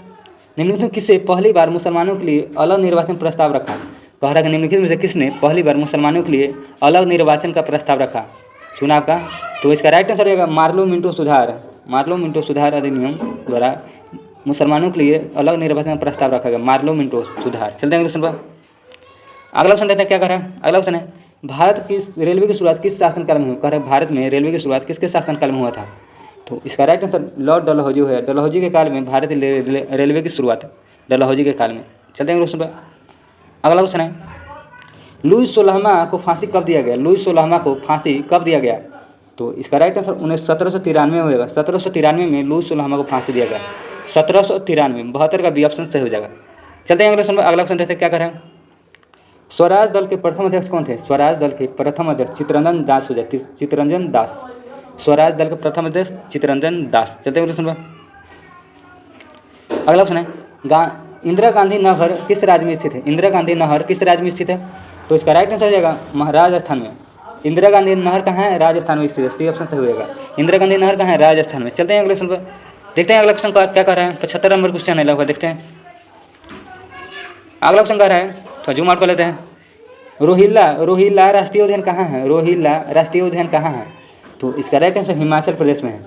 निम्नलिखित में किससे पहली बार मुसलमानों के लिए अलग निर्वाचन प्रस्ताव रखा। कह रहा है कि निम्नलिखित में से किसने पहली बार मुसलमानों के लिए अलग निर्वाचन का प्रस्ताव रखा चुनाव का, तो इसका राइट आंसर रहेगा मार्लो मिंटो सुधार अधिनियम द्वारा मुसलमानों के लिए अलग निर्वाचन का प्रस्ताव रखा गया, मार्लो मिंटो सुधार। चलते हैं क्वेश्चन पर। अगला क्वेश्चन देते हैं, क्या कर रहा है। अगला क्वेश्चन है भारत की रेलवे की शुरुआत किस शासनकाल में हुई। कह रहा है भारत में रेलवे की शुरुआत किसके शासनकाल में हुआ था, तो इसका राइट आंसर लॉर्ड डलहौजी है। डलहौजी के काल में भारतीय रेलवे की शुरुआत डलहौजी के काल में। चलते हैं क्वेश्चन पर। अगला क्वेश्चन है लुई 16वां को फांसी कब दिया गया। लुई 16वां को फांसी कब दिया गया, तो इसका राइट आंसर 1793 होगा। 1793 में लुई 16वां को फांसी दिया गया। 1793, 72 का बी ऑप्शन सही हो जाएगा। चलते हैं अगला क्वेश्चन पर। अगला क्वेश्चन देखते हैं, क्या कर रहे हैं स्वराज दल के प्रथम अध्यक्ष कौन थे। स्वराज दल के प्रथम अध्यक्ष चित्तरंजन दास हो जाए, चित्तरंजन दास। स्वराज दल के प्रथम अध्यक्ष चित्तरंजन दास। चलते हैं क्वेश्चन पर। अगला क्वेश्चन है इंदिरा गांधी नहर किस राज्य में स्थित है। इंदिरा गांधी नहर किस राज्य में स्थित है, तो इसका राइट आंसर हो जाएगा राजस्थान में। इंदिरा गांधी नहर कहाँ है, राजस्थान में स्थित है। सी ऑप्शन सही हो जाएगा। इंदिरा गांधी नहर कहाँ है, राजस्थान में। चलते हैं अगले क्वेश्चन पर। देखते हैं अगला क्वेश्चन क्या कर रहा है। 75 नंबर क्वेश्चन है लगभग, देखते हैं। अगला क्वेश्चन कर रहा है, तो जूम आउट कर लेते हैं। रोहिल्ला राष्ट्रीय उद्यान कहाँ है। रोहिल्ला राष्ट्रीय उद्यान कहाँ है, तो इसका राइट आंसर हिमाचल प्रदेश में है।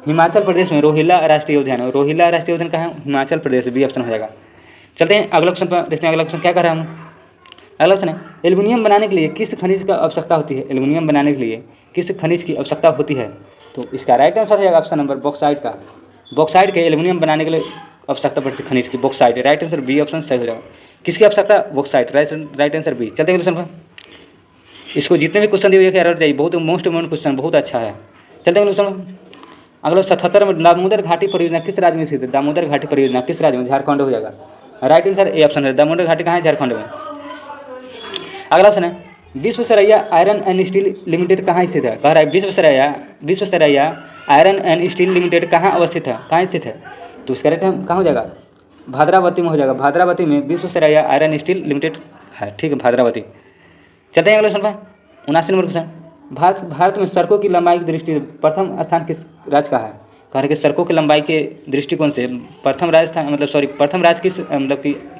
हिमाचल प्रदेश में रोहिल्ला राष्ट्रीय उद्यान है। रोहिल्ला राष्ट्रीय उद्यान कहाँ है, हिमाचल प्रदेश, बी ऑप्शन हो जाएगा। चलते हैं अगला क्वेश्चन पर, देखते हैं अगला क्वेश्चन क्या कर रहा है। अगला क्वेश्चन है एल्युमिनियम बनाने के लिए किस खनिज का आवश्यकता होती है। एल्युमिनियम बनाने के लिए किस खनिज की आवश्यकता होती है, तो इसका राइट आंसर हो जाएगा ऑप्शन नंबर बॉक्साइट का। बॉक्साइट के एल्युमिनियम बनाने के लिए आवश्यकता पड़ती है खनिज की, bauxite. Right answer B option सही हो जाएगा। किसकी आवश्यकता, बॉक्साइट। Right answer B. चलते हैं क्वेश्चन पर। इसको जितने भी क्वेश्चन दिए हुए जाइए, बहुत मोस्ट इम्पोर्टेंट क्वेश्चन, बहुत अच्छा है। चलते हैं क्वेश्चन। अगला 77 में दामोदर घाटी परियोजना किस राज्य में स्थित है। दामोदर घाटी परियोजना किस राज्य में, झारखंड हो जाएगा। राइट आंसर ए ऑप्शन है। दामोदर घाटी कहाँ है, झारखंड में। अगला ऑप्शन है Visvesvaraya iron and steel limited कहाँ स्थित है। कह रहा है Visvesvaraya iron and steel limited कहाँ अवस्थित है, कहाँ स्थित है, तो इसका राइट कहाँ हो जाएगा, भाद्रावती में हो जाएगा। भाद्रावती में विश्वेश्वरैया आयरन स्टील लिमिटेड है, ठीक है, भाद्रावती। चलते हैं अगले क्वेश्चन पर। 79 नंबर क्वेश्चन। भारत में सड़कों की लंबाई की दृष्टि से प्रथम स्थान किस राज्य का है। कह रहे कि सड़कों की लंबाई के दृष्टिकोण से प्रथम राज्य किस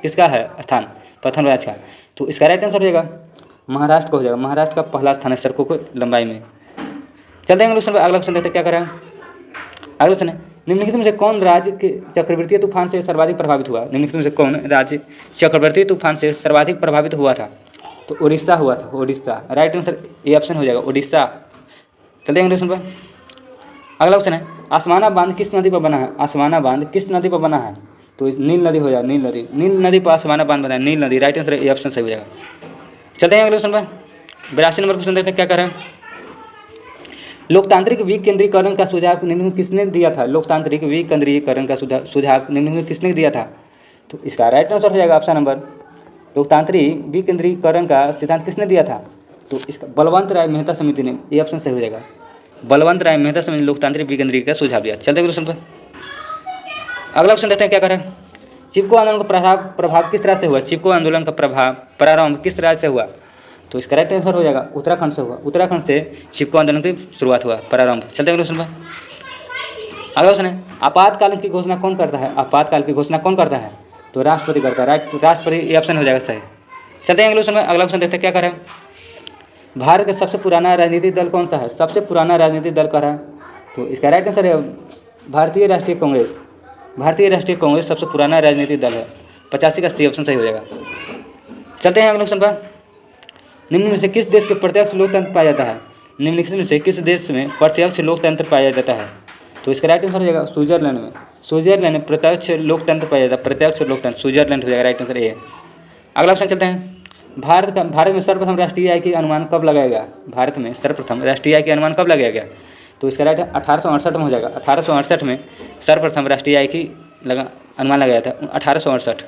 किसका है स्थान, प्रथम राज्य का, तो इसका राइट आंसर हो जाएगा महाराष्ट्र को हो जाएगा। महाराष्ट्र का पहला स्थान है सड़कों की लंबाई में। चलते हैं अगला क्वेश्चन देखते हैं क्या कर रहा है। अगला क्वेश्चन है निम्नलिखित में से कौन राज्य के चक्रवर्ती तूफान से सर्वाधिक प्रभावित हुआ। निम्नलिखित में से कौन राज्य चक्रवर्ती तूफान से सर्वाधिक प्रभावित हुआ था, तो उड़ीसा हुआ था, Orissa. Right answer A option हो जाएगा, उड़ीसा। चलते हैं अगले क्वेश्चन पर। अगला क्वेश्चन है आसमाना बांध किस नदी पर बना है। आसमाना बांध किस नदी पर बना है, तो नील नदी हो जाएगा, नील नदी पर आसमाना बांध बना है, नील नदी। राइट आंसर ए ऑप्शन सही हो जाएगा। चलते हैं अगले क्वेश्चन पर। 82 नंबर क्वेश्चन देखते हैं क्या कर रहे हैं। लोकतांत्रिक विकेंद्रीकरण का सुझाव निम्नलिखित किसने दिया था। लोकतांत्रिक विकेंद्रीकरण का सुझाव निम्नलिखित किसने दिया था, तो इसका राइट आंसर हो जाएगा ऑप्शन नंबर लोकतांत्रिक विकेंद्रीकरण का सिद्धांत किसने दिया था, तो इसका बलवंत राय मेहता समिति ने। ये ऑप्शन सही हो जाएगा, बलवंत राय मेहता समिति ने लोकतांत्रिक विकेंद्रीकरण का सुझाव दिया। चलते हैं क्वेश्चन पर। अगला क्वेश्चन देखते हैं क्या कर रहे हैं। चिपको आंदोलन का प्रभाव किस राज्य से हुआ। चिपको आंदोलन का प्रारंभ किस राज्य से हुआ, तो इसका राइट आंसर हो जाएगा उत्तराखंड से हुआ। उत्तराखंड से चिपको आंदोलन की शुरुआत हुआ, प्रारंभ। चलते हैं क्वेश्चन पर। अगला क्वेश्चन है आपातकाल की घोषणा कौन करता है। आपातकाल की घोषणा कौन करता है, तो राष्ट्रपति करता है। राष्ट्रपति ये ऑप्शन हो जाएगा सही। चलते हैं अगले क्वेश्चन में। अगला क्वेश्चन देखते हैं क्या कर रहे हैं। भारत का सबसे पुराना राजनीतिक दल कौन सा है। सबसे पुराना राजनीतिक दल कर रहा है तो इसका राइट आंसर है भारतीय राष्ट्रीय कांग्रेस। भारतीय राष्ट्रीय कांग्रेस सबसे पुराना राजनीतिक दल है। 85 का सी ऑप्शन सही हो जाएगा। चलते हैं अगले क्वेश्चन पर। निम्न में से किस देश के प्रत्यक्ष लोकतंत्र पाया जाता है? निम्नलिखित में से किस देश में प्रत्यक्ष लोकतंत्र पाया जाता है? तो इसका राइट आंसर हो जाएगा स्विट्जरलैंड में। स्विट्जरलैंड में प्रत्यक्ष लोकतंत्र पाया जाता है। प्रत्यक्ष लोकतंत्र स्विट्जरलैंड हो जाएगा, राइट आंसर ये है। अगला क्वेश्चन चलते हैं। भारत में सर्वप्रथम राष्ट्रीय आय की अनुमान कब लगाया गया? भारत में सर्वप्रथम राष्ट्रीय आय की अनुमान कब लगाया गया? तो इसका राइट 1868 में हो जाएगा। 1868 में सर्वप्रथम राष्ट्रीय आय की अनुमान लगाया था 1868।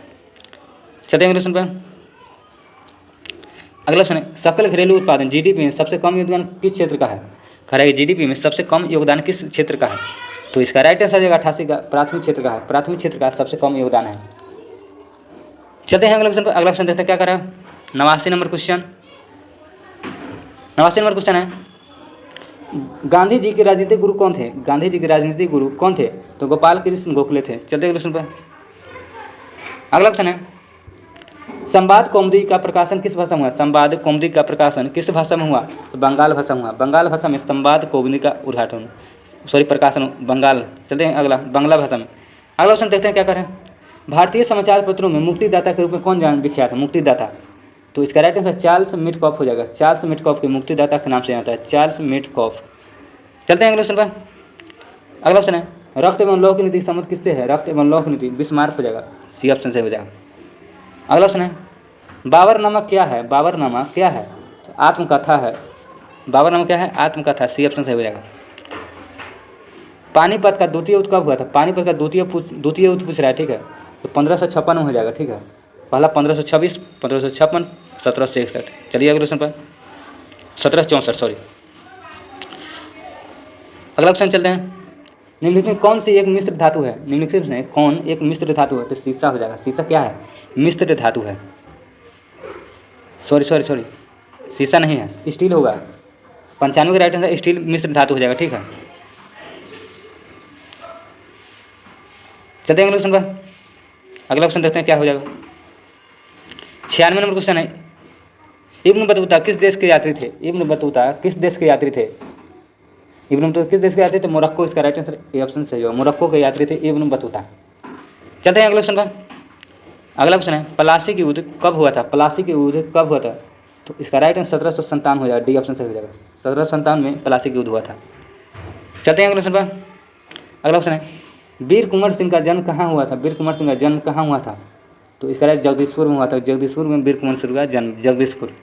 चलते हैं क्वेश्चन पर। अगला क्वेश्चन है सकल घरेलू उत्पादन जीडीपी में सबसे कम योगदान किस क्षेत्र का है? खरा जीडीपी में सबसे कम योगदान किस क्षेत्र का है? तो इसका राइट आंसर जाएगा 88 का प्राथमिक क्षेत्र का है। प्राथमिक क्षेत्र का सबसे कम योगदान है। चलते हैं अगला क्वेश्चन पर। अगला क्वेश्चन देखते हैं क्या कर रहा है। 89 नंबर क्वेश्चन। 89 नंबर क्वेश्चन है गांधी जी के राजनीतिक गुरु कौन थे? गांधी जी के राजनीतिक गुरु कौन थे? तो गोपाल कृष्ण गोखले थे। चलते हैं क्वेश्चन पर। अगला क्वेश्चन है संवाद कौमुदी का प्रकाशन किस भाषा में हुआ? संवाद कौमुदी का प्रकाशन किस भाषा में हुआ? तो बंगाल भाषा में हुआ। बंगाल भाषा में संवाद कौमुदी का उद्घाटन प्रकाशन बंगाल। चलते हैं अगला बांग्ला भाषा में। अगला क्वेश्चन देखते हैं क्या करें। भारतीय समाचार पत्रों में मुक्तिदाता के रूप में कौन जान विख्यात है? मुक्तिदाता। तो इसका राइट आंसर चार्ल्स मिटकॉफ हो जाएगा। चार्ल्स मिटकॉफ के मुक्तिदाता के नाम से आता है, चार्ल्स मिटकॉफ। चलते हैं अगले क्वेश्चन पर। अगला क्वेश्चन है रक्त एवं लौह की नीति संबंध किससे है? रक्त एवं लौह की नीति बिस्मार्क हो जाएगा, सी ऑप्शन से हो जाएगा। अगला क्वेश्चन है बाबरनामा क्या है? बाबरनामा क्या है? तो आत्मकथा है। बाबरनामा क्या है? आत्मकथा, सी ऑप्शन से हो जाएगा। पानीपत का द्वितीय युद्ध कब हुआ था? पानीपत का द्वितीय युद्ध पूछ रहा है, ठीक है। तो 1556 में हो जाएगा, ठीक है। पहला 1526, 1556, 1761। चलिए अगले क्वेश्चन पर। 1764 सॉरी। अगला क्वेश्चन चलते हैं। निम्नलिखित में कौन सी एक मिश्र धातु है? निम्नलिखित में कौन एक मिश्र धातु है? तो सीसा हो जाएगा। सीसा क्या है? मिश्र धातु है। सॉरी सीसा नहीं है, स्टील होगा। 95 का राइट आंसर स्टील मिश्र धातु हो जाएगा, ठीक है। चलते हैं अगले क्वेश्चन पर। अगला क्वेश्चन देखते हैं क्या हो जाएगा। 96 नंबर क्वेश्चन है इब्न बतूता किस देश के यात्री थे? इब्न बतूता किस देश के यात्री थे? इब्न बतूता किस देश के यात्री थे? मोरक्को। इसका राइट आंसर ए ऑप्शन सही होगा। मोरक्को के यात्री थे इब्न बतूता। चलते हैं अगले क्वेश्चन पर। अगला क्वेश्चन है प्लासी की युद्ध कब हुआ था? प्लासी की युद्ध कब हुआ था? तो इसका राइट आंसर 1757 हो जाएगा, डी ऑप्शन सही हो जाएगा। 1757 में प्लासी की युद्ध हुआ था। चलते हैं अगले क्वेश्चन पर। अगला क्वेश्चन है वीर कुंवर सिंह का जन्म कहाँ हुआ था? वीर कुंवर सिंह का जन्म कहाँ हुआ था? तो इसका राइट जगदीशपुर में हुआ था। जगदीशपुर में वीर कुंवर सिंह का जन्म, Jagdishpur.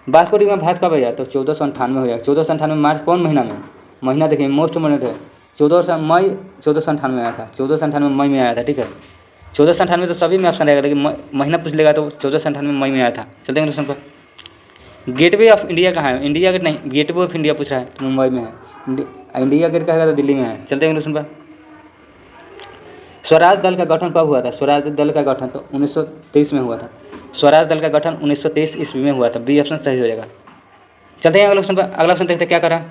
Vasco D gamma Bharat कब आया? तो 1498 हो जाएगा। 1498 मार्च कौन महीना में? महीना देखिए मोस्ट इम्पोर्टेंट है। 14 मई 1498 में आया था। 1498 मई में आया था, ठीक है। 1498 तो सभी में ऑप्शन रहेगा, लेकिन महीना पूछ लेगा तो 1498 मई में आया था। चलते हैं क्वेश्चन पर। गेटवे ऑफ इंडिया कहाँ है? इंडिया गेट नहीं, गेटवे ऑफ इंडिया पूछ रहा है, तो मुंबई में है। इंडिया गेट कहेगा तो दिल्ली में है। चलते हैं क्वेश्चन पर। स्वराज दल का गठन कब हुआ था? स्वराज दल का गठन तो 1923 में हुआ था। स्वराज दल का गठन 1923 ईस्वी में हुआ था, बी ऑप्शन सही हो जाएगा। चलते हैं अगला क्वेश्चन पर। अगला क्वेश्चन देखते हैं क्या करा।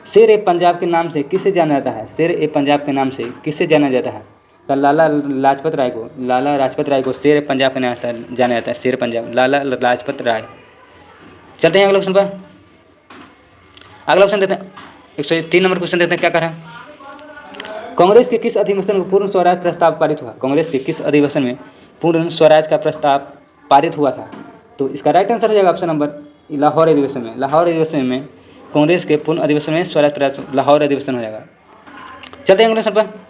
शेर ए पंजाब के नाम से किसे जाना जाता है? शेर ए पंजाब के नाम से किसे जाना जाता है? तो लाला लाजपत राय को शेर ए पंजाब के नाम से जाना जाता है। शेर पंजाब लाला लाजपत राय। चलते हैं अगला क्वेश्चन पर। अगला क्वेश्चन देते हैं 103 नंबर क्वेश्चन देते हैं क्या करा। कांग्रेस के किस अधिवेशन में पूर्ण स्वराज प्रस्ताव पारित हुआ? कांग्रेस के किस अधिवेशन में पूर्ण स्वराज का प्रस्ताव पारित हुआ था? तो इसका राइट आंसर हो जाएगा ऑप्शन नंबर लाहौर अधिवेशन में। लाहौर अधिवेशन में कांग्रेस के पूर्ण अधिवेशन में स्वराज लाहौर अधिवेशन हो जाएगा। चलते हैं अगले क्वेश्चन पर।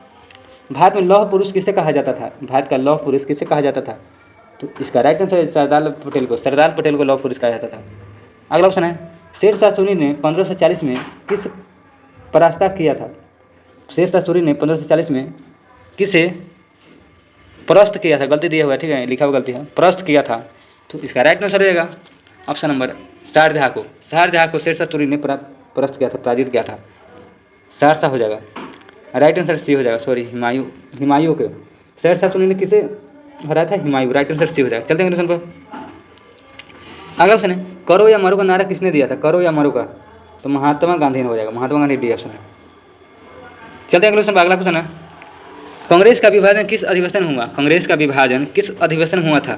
भारत में लौह पुरुष किसे कहा जाता था? भारत का लौह पुरुष किसे कहा जाता था? तो इसका राइट आंसर है सरदार पटेल को लौह पुरुष कहा जाता था। अगला ऑप्शन है शेरशाह सूरी ने 1540 में किस परास्ता किया था? शेरशाह सूरी ने 1540 में किसे परास्त किया था? गलती दिया हुआ है, ठीक है, लिखा हुआ गलती है, परास्त किया था। तो इसका राइट आंसर हो जाएगा ऑप्शन नंबर शाहजहाँ को। शाहजहाँ को शेरशाह सूरी ने परास्त किया था, पराजित किया था। सहरसा हो जाएगा, राइट आंसर सी हो जाएगा। सॉरी हिमायू के शेरशाह सूरी ने किसे हराया था? हिमायू, राइट आंसर सी हो जाएगा। चलते हैं क्वेश्चन पर। अगला क्वेश्चन है करो या मरो का नारा किसने दिया था? करो या मरो का तो महात्मा गांधी ने हो जाएगा। महात्मा गांधी, डी ऑप्शन है। चलते हैं अगले क्वेश्चन पर। अगला क्वेश्चन है कांग्रेस का विभाजन किस अधिवेशन हुआ? कांग्रेस का विभाजन किस अधिवेशन हुआ था?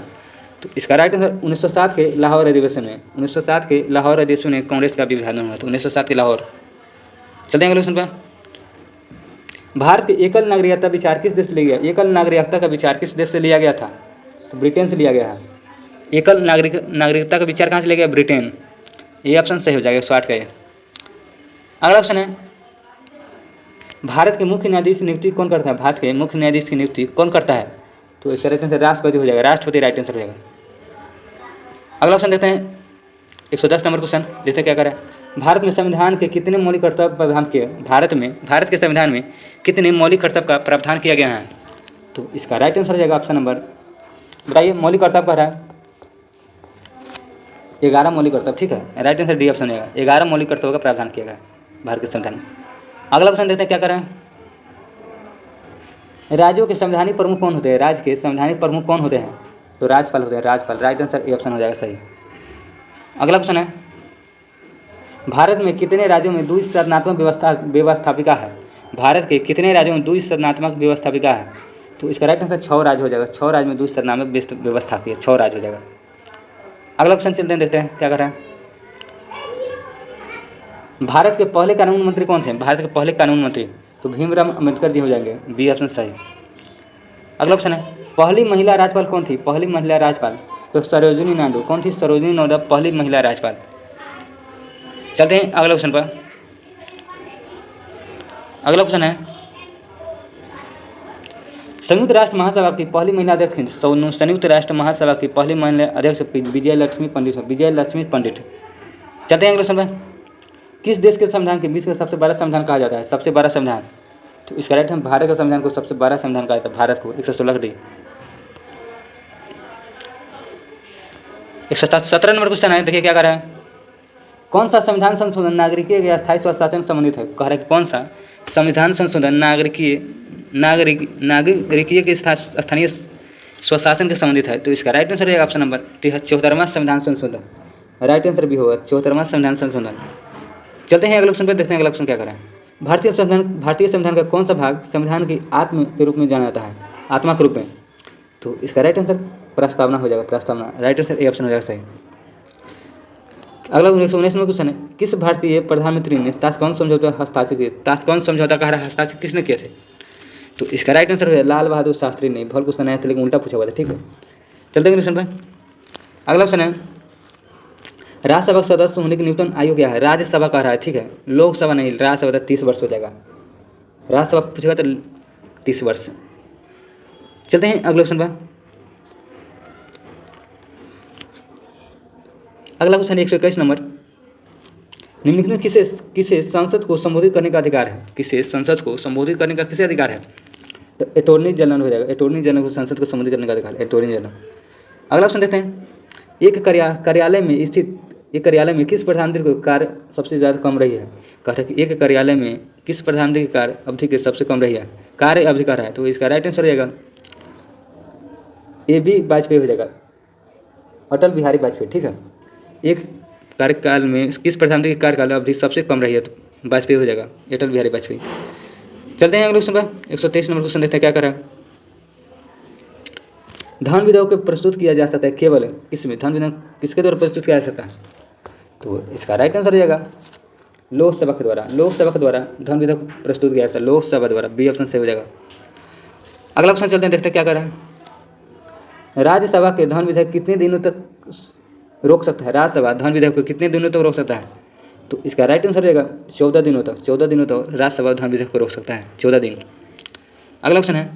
तो इसका राइट आंसर 1907 के लाहौर अधिवेशन में। 1907 के लाहौर अधिवेशन में कांग्रेस का विभाजन हुआ था। 1907 के लाहौर। चलते हैं अगले क्वेश्चन पर। भारत के एकल नागरिकता विचार किस देश से लिया गया? एकल नागरिकता का विचार किस देश से लिया गया था? तो ब्रिटेन से लिया गया है। एकल नागरिकता का विचार कहाँ से लिया गया? ब्रिटेन। ये ऑप्शन सही हो जाएगा 108 का ये। अगला ऑप्शन है, भारत के मुख्य न्यायाधीश की नियुक्ति कौन करता है? भारत के मुख्य न्यायाधीश की नियुक्ति कौन करता है? तो इसका राइट आंसर राष्ट्रपति हो जाएगा। राष्ट्रपति राइट आंसर हो जाएगा। अगला ऑप्शन देखते हैं 110 नंबर क्वेश्चन, देखते हैं क्या कर रहा है। भारत में संविधान के कितने मौलिक कर्तव्य प्रावधान किए? भारत के संविधान में कितने मौलिक कर्तव्य का प्रावधान किया गया है? तो इसका राइट आंसर हो जाएगा ऑप्शन नंबर, बताइए मौलिक कर्तव्य कह रहा है 11 मौलिक कर्तव्य, ठीक है। राइट आंसर डी ऑप्शन होगा, 11 मौलिक कर्तव्यों का प्रावधान किया गया है भारत के संविधान में। अगला क्वेश्चन देखते हैं क्या कर रहे हैं। राज्यों के संवैधानिक प्रमुख कौन होते हैं? राज्य के संवैधानिक प्रमुख कौन होते हैं? तो राज्यपाल होते हैं, राज्यपाल। राइट आंसर ए ऑप्शन हो जाएगा सही। अगला क्वेश्चन है, भारत में कितने राज्यों में द्विसदनात्मक व्यवस्थापिका है? भारत के कितने राज्यों में द्विसदनात्मक व्यवस्थापिका है? तो इसका राइट आंसर 6 राज्य हो जाएगा। 6 राज्य में द्विसदनात्मक व्यवस्थापिका 6 राज्य हो जाएगा। अगला क्वेश्चन चलते हैं, देखते हैं क्या कर रहे हैं। भारत के पहले कानून मंत्री कौन थे? भारत के पहले कानून मंत्री तो भीमराव अम्बेडकर जी हो जाएंगे, बी ऑप्शन सही। अगला क्वेश्चन है, पहली महिला राज्यपाल कौन थी? पहली महिला राज्यपाल तो सरोजिनी नायडू। कौन थी? सरोजिनी नायडू पहली महिला राज्यपाल। चलते हैं अगला क्वेश्चन पर। अगला क्वेश्चन है, संयुक्त राष्ट्र महासभा की पहली महिला अध्यक्ष थी? संयुक्त राष्ट्र महासभा की पहली महिला अध्यक्ष विजयलक्ष्मी पंडित। विजयलक्ष्मी पंडित। चलते हैं अगले क्वेश्चन पर। किस देश के संविधान के विश्व का सबसे बड़ा संविधान कहा जाता है? सबसे बड़ा संविधान तो इसका राइट हम भारत के संविधान को सबसे बड़ा संविधान कहा जाता है। भारत को 116 डी। 117 नंबर क्वेश्चन है, देखिए क्या कर रहा है। कौन सा संविधान संशोधन नागरिकीय के अस्थायी स्वशासन से संबंधित है? कह रहा है कि कौन सा संविधान संशोधन नागरिकीय के स्थानीय स्वशासन के संबंधित है? तो इसका राइट आंसर रहेगा ऑप्शन नंबर 74वां संविधान संशोधन। राइट आंसर भी होगा 74वां संविधान संशोधन। चलते हैं अगले क्वेश्चन पर, देखते हैं अगला क्वेश्चन क्या कर रहा है। भारतीय संविधान का कौन सा भाग संविधान की आत्म के रूप में जाना जाता है? आत्मा के रूप में। तो इसका राइट आंसर प्रस्तावना हो जाएगा, प्रस्तावना। राइट आंसर ए ऑप्शन हो जाएगा सही। अगला 119 नंबर क्वेश्चन है, किस भारतीय प्रधानमंत्री ने ताशकंद समझौता हस्ताक्षर किए? ताशकंद समझौता का हस्ताक्षर किसने किए थे? तो इसका राइट आंसर है लाल बहादुर शास्त्री ने। भल क्वेश्चन आया था लेकिन उल्टा पूछा हुआ था, ठीक है। चलते हैं क्वेश्चन पर। अगला क्वेश्चन है, राज्यसभा सदस्य होने की न्यूनतम आयु क्या है? राज्यसभा कह रहा है, ठीक है, लोकसभा नहीं, राज्यसभा 30 वर्ष हो जाएगा। राज्यसभा पूछेगा तो 30 वर्ष। चलते हैं अगले क्वेश्चन पर। अगला क्वेश्चन 121 नंबर, निम्नलिखित में किसे संसद को संबोधित करने का अधिकार है? किसे संसद को संबोधित करने का किसे अधिकार है? तो अटॉर्नी जनरल हो जाएगा। अटॉर्नी जनरल को संसद को संबोधित करने का अधिकार है, अटॉर्नी जनरल। अगला क्वेश्चन देखते हैं, एक कार्यालय में किस प्रधानमंत्री को कार्य सबसे ज़्यादा कम रही है? कहता है कि एक कार्यालय में किस प्रधानमंत्री की कार्य अवधि के सबसे कम रही है? कार्य अवधि का है, तो इसका राइट आंसर हो जाएगा ए बी वाजपेयी हो जाएगा, अटल बिहारी वाजपेयी, ठीक है। एक कार्यकाल में किस प्रधानमंत्री की कार्यकाल अवधि सबसे कम रही है? तो वाजपेयी हो जाएगा, अटल बिहारी वाजपेयी। चलते हैं अगले क्वेश्चन पर। 123 नंबर क्वेश्चन देखते हैं क्या कर रहा है। धन विधेयक को प्रस्तुत किया जा सकता है केवल किसमें? धन विधेयक किसके द्वारा प्रस्तुत किया जा सकता है? तो इसका राइट आंसर हो जाएगा लोकसभा के द्वारा। लोकसभा के द्वारा धन विधेयक प्रस्तुत किया जा सकता है, लोकसभा द्वारा, बी ऑप्शन सही हो जाएगा। अगला क्वेश्चन चलते हैं, देखते हैं क्या कर रहा है। राज्यसभा के धन विधेयक कितने दिनों तक रोक सकता है? राज्यसभा धन विधेयक को कितने दिनों तक रोक सकता है? तो इसका राइट आंसर रहेगा 14 दिनों तक। 14 दिनों तक राज्यसभा धन विधेयक को रोक सकता है, 14 दिन। अगला क्वेश्चन है,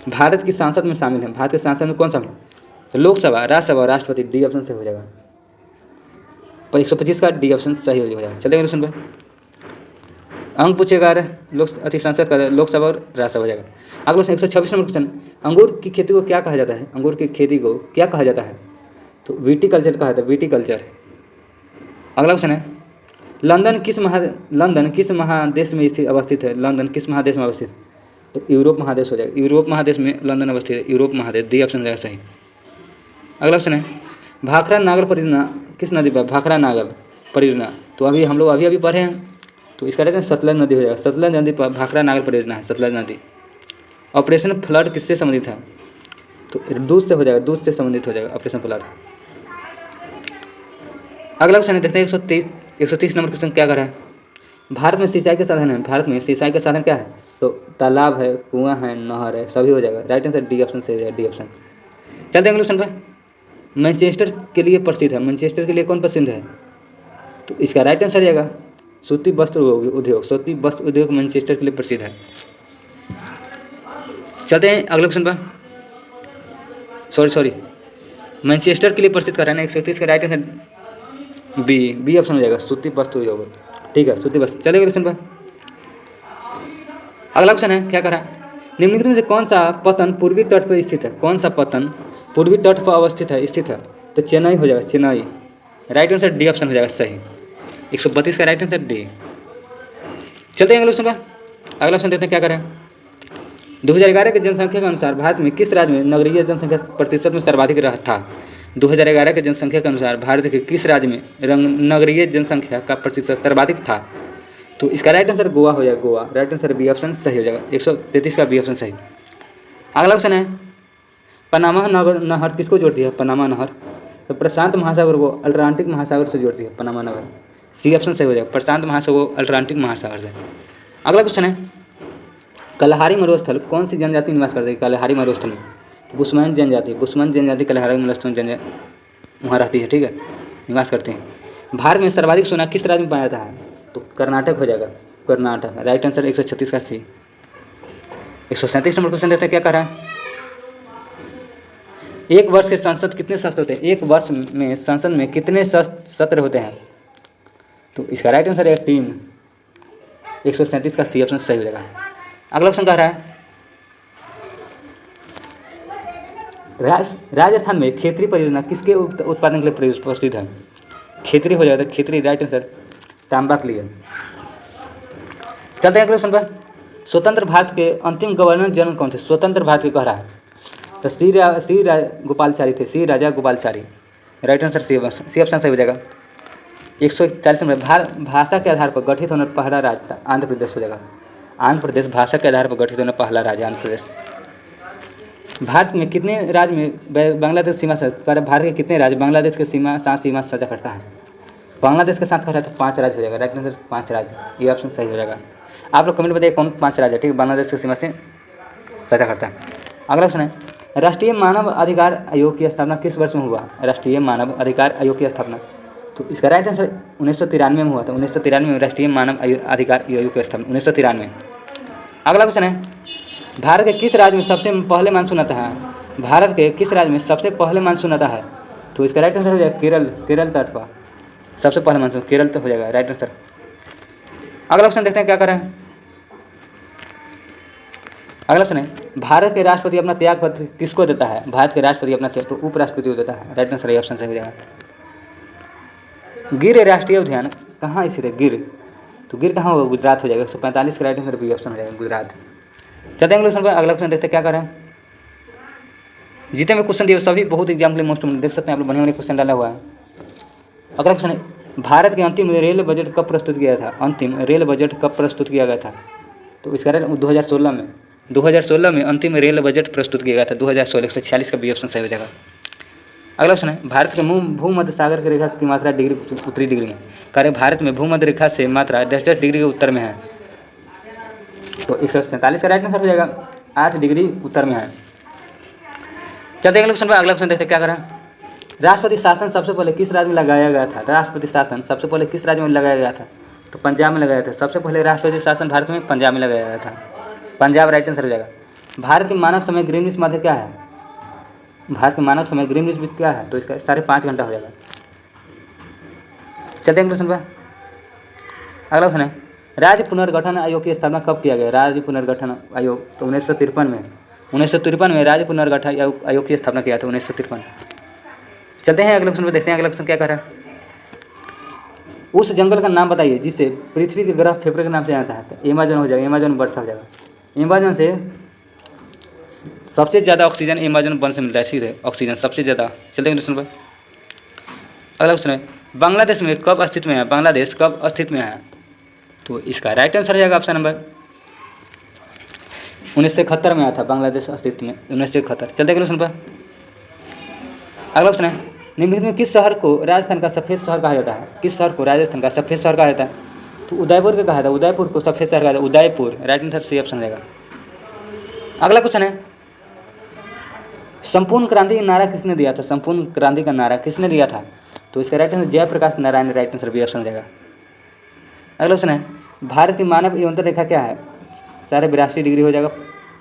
भारत की सांसद में शामिल है? भारत के सांसद में कौन शामिल है? तो लोकसभा, राज्यसभा और राष्ट्रपति, डी ऑप्शन सही हो जाएगा। 125 का डी ऑप्शन सही हो जाएगा। चलेगा क्वेश्चन पे, अंक पूछेगा संसद का, लोकसभा और राज्यसभा हो जाएगा। अगला 126 नंबर क्वेश्चन, अंगूर की खेती को क्या कहा जाता है? अंगूर की खेती को क्या कहा जाता है? तो विटीकल्चर कहा जाता है, विटीकल्चर। अगला क्वेश्चन है, लंदन किस महादेश में अवस्थित है? लंदन किस महादेश में अवस्थित? तो यूरोप महादेश हो जाएगा। यूरोप महादेश में लंदन अवस्थित है, यूरोप महादेश, डी ऑप्शन हो जाएगा सही। अगला क्वेश्चन है, भाखरा नागल परियोजना किस नदी पर? भाखरा नागल परियोजना तो अभी हम लोग अभी पढ़े हैं, तो इसका राइट सतलज नदी हो जाएगा। सतलज नदी पर भाखरा नागल परियोजना है, सतलज नदी। ऑपरेशन फ्लड किससे संबंधित है? तो दूध से हो जाएगा, दूध से संबंधित हो जाएगा ऑपरेशन फ्लड। अगला क्वेश्चन है, देखते हैं 130 नंबर क्वेश्चन क्या कर रहा है। भारत में सिंचाई के साधन है, भारत में सिंचाई के साधन क्या है? तो तालाब है, कुआं है, नहर है, सभी हो जाएगा। राइट आंसर डी ऑप्शन सही है, डी ऑप्शन। चलते हैं अगले क्वेश्चन पर। मैनचेस्टर के लिए प्रसिद्ध है, मैनचेस्टर के लिए कौन प्रसिद्ध है? तो इसका राइट आंसर जाएगा सूती वस्त्र उद्योग, सूती वस्त्र उद्योग मैनचेस्टर के लिए प्रसिद्ध है। चलते हैं अगले क्वेश्चन पर। सॉरी मैनचेस्टर के लिए प्रसिद्ध कर रहा है ना, 131 का राइट आंसर बी ऑप्शन हो जाएगा, सूती वस्त्र उद्योग। ठीक है, सूती वस्त्र। चलिए क्वेश्चन पर। अगला क्वेश्चन है, क्या करा? निम्नलिखित में से कौन सा पतन पूर्वी तट पर स्थित है? कौन सा पतन पूर्वी तट पर अवस्थित है, स्थित है? तो चेन्नई हो जाएगा, Chennai. Right answer D option हो जाएगा सही, 132 का राइट आंसर डी। चलते हैं अगले क्वेश्चन पर। अगला क्वेश्चन देखते हैं क्या करें। 2011 की जनसंख्या के अनुसार भारत में किस राज्य में नगरीय जनसंख्या प्रतिशत में सर्वाधिक रहा था? 2011 के जनसंख्या के अनुसार भारत के किस राज्य में नगरीय जनसंख्या का प्रतिशत सर्वाधिक था? तो इसका राइट आंसर गोवा हो जाएगा, Goa. Right answer B option सही हो जाएगा, 133 का बी ऑप्शन सही। अगला क्वेश्चन है, पनामा नहर किसको जोड़ती है? पनामा नहर तो प्रशांत महासागर को अटलांटिक महासागर से जोड़ती है, पनामा नहर। सी ऑप्शन सही हो जाएगा, प्रशांत महासागर को अटलांटिक महासागर से। अगला क्वेश्चन है, कलहारी मरुस्थल कौन सी जनजाति निवास करती है? कलहारी मरुस्थल में बुस्मैन जनजाति, बुस्मैन जनजाति कलहारी मरुस्थल वहाँ रहती है, ठीक है, निवास करते हैं। भारत में सर्वाधिक सोना किस राज्य में पाया जाता है? तो कर्नाटक हो जाएगा, कर्नाटक। राइट आंसर 136 का सी। 137 नंबर क्वेश्चन देखते हैं, क्या कर रहा है। एक वर्ष के संसद कितने सत्र होते हैं? एक वर्ष में संसद में कितने सत्र होते हैं? तो इसका राइट आंसर है 3, 137 का सी ऑप्शन सही हो जाएगा। अगला क्वेश्चन कह रहा है, राजस्थान में खेतरी परियोजना किसके उत्पादन के लिए प्रसिद्ध है? खेतरी हो जाएगा, खेतरी। राइट आंसर तांबा के लिए। चलते हैं अगले क्वेश्चन पर। स्वतंत्र भारत के अंतिम गवर्नर जनरल कौन थे? स्वतंत्र भारत के कह रहा है, तो सी गोपालचारी थे, C Raja Gopalachari. Right answer C option सही हो जाएगा। 140 नंबर, भाषा के आधार पर गठित होने पहला राज्य था, आंध्र प्रदेश हो जाएगा। आंध्र प्रदेश भाषा के आधार पर गठित होने पहला राज्य, आंध्र प्रदेश। भारत में कितने राज्य में बांग्लादेश सीमा से भारत के कितने राज्य बांग्लादेश के सीमा साझा करता है? बांग्लादेश के साथ कर रहा है तो 5 राज्य हो जाएगा। राइट आंसर 5 राज्य, ये ऑप्शन सही हो जाएगा। आप लोग कमेंट बताइए कौन 5 राज्य है, ठीक है, बांग्लादेश की सीमा से साझा करता है। अगला क्वेश्चन है, राष्ट्रीय मानव अधिकार आयोग की स्थापना किस वर्ष में हुआ? राष्ट्रीय मानव अधिकार आयोग की स्थापना, तो इसका राइट आंसर 1993 में हुआ था। 1993 में राष्ट्रीय मानव अधिकार आयोग की स्थापना, 1993। अगला क्वेश्चन है, भारत के किस राज्य में सबसे पहले मानसून आता है? भारत के किस राज्य में सबसे पहले मानसून आता है? तो इसका राइट आंसर हो जाएगा केरल, केरल तट पर सबसे पहले मानसून केरल तो हो जाएगा। Right answer. अगला क्वेश्चन देखते हैं क्या कर रहे हैं। अगला क्वेश्चन है, भारत के राष्ट्रपति अपना त्याग पत्र किसको देता है? भारत के राष्ट्रपति अपना त्याग तो उपराष्ट्रपति को देता है। राइट आंसर ये ऑप्शन सही हो जाएगा। गिर राष्ट्रीय उद्यान कहाँ स्थित है? गिर, तो गिर कहाँ होगा? गुजरात हो जाएगा। 145 का राइट आंसर बी ऑप्शन हो जाएगा, गुजरात। चलते हैं अगला क्वेश्चन देखते हैं क्या कर रहे हैं। जितने में क्वेश्चन दिए सभी बहुत एग्जाम के लिए मोस्ट देख सकते हैं आप लोग, बढ़िया क्वेश्चन डाला हुआ है। अगला क्वेश्चन है, भारत के अंतिम रेल बजट कब प्रस्तुत किया था? अंतिम रेल बजट कब प्रस्तुत किया गया था? तो इसका 2016 में अंतिम रेल बजट प्रस्तुत किया गया था, 2016। 146 का बी ऑप्शन सही हो जाएगा। अगला क्वेश्चन है, भारत के भूमध्य सागर की रेखा की मात्रा डिग्री उत्तरी डिग्री में कार्य भारत में भूमध्य रेखा से मात्रा 10 डिग्री के उत्तर में है, तो 147 का राइट आंसर हो जाएगा, 8 डिग्री उत्तर में है। चलते हैं अगले क्वेश्चन पर। अगला क्वेश्चन देखते हैं क्या करें। राष्ट्रपति शासन सबसे पहले किस राज्य में लगाया गया था? राष्ट्रपति शासन सबसे पहले किस राज्य में लगाया गया था? तो पंजाब में लगाया था। सबसे पहले राष्ट्रपति शासन भारत में पंजाब में लगाया गया था, पंजाब। राइट आंसर हो जाएगा। भारत के मानक समय ग्रीनविच मध्य क्या है? भारत के मानक समय ग्रीनविच क्या है? तो इसका 5.5 घंटा हो जाएगा। चलते हैं क्वेश्चन पर। अगला क्वेश्चन है, राज्य पुनर्गठन आयोग की स्थापना कब किया गया? राज्य पुनर्गठन आयोग तो 1953 में, 1953 में राज्य पुनर्गठन आयोग की स्थापना किया था, 1953। चलते हैं अगले क्वेश्चन पर, देखते हैं अगला क्वेश्चन क्या कर रहा है। उस जंगल का नाम बताइए जिसे पृथ्वी के ग्रह फेफड़े के नाम से आता है। तो अमेजन हो जाएगा, अमेजन वर्षा हो जाएगा। अमेजन से सबसे ज़्यादा ऑक्सीजन अमेजन वन से मिलता है, सीधे ऑक्सीजन सबसे ज़्यादा। चलते हैं क्वेश्चन पर। अगला क्वेश्चन है, बांग्लादेश में कब अस्तित्व में है? बांग्लादेश कब अस्तित्व में है? तो इसका राइट आंसर हो जाएगा ऑप्शन नंबर 1971 में आया था बांग्लादेश अस्तित्व में, 1971। चलते क्वेश्चन पर। अगला क्वेश्चन है, निम्नलिखित में किस शहर को राजस्थान का सफ़ेद शहर कहा जाता है? किस शहर को राजस्थान का सफ़ेद शहर कहा जाता है? तो उदयपुर का कहा था, उदयपुर को सफेद शहर कहा था, Udaipur. Right answer C option रहेगा। अगला क्वेश्चन है, संपूर्ण क्रांति का नारा किसने दिया था? संपूर्ण क्रांति का नारा किसने दिया था? तो इसका right answer Jayaprakash Narayan. Right answer B option रहेगा। अगला क्वेश्चन है, भारत की मानव यौनता रेखा क्या है? 82 डिग्री हो जाएगा,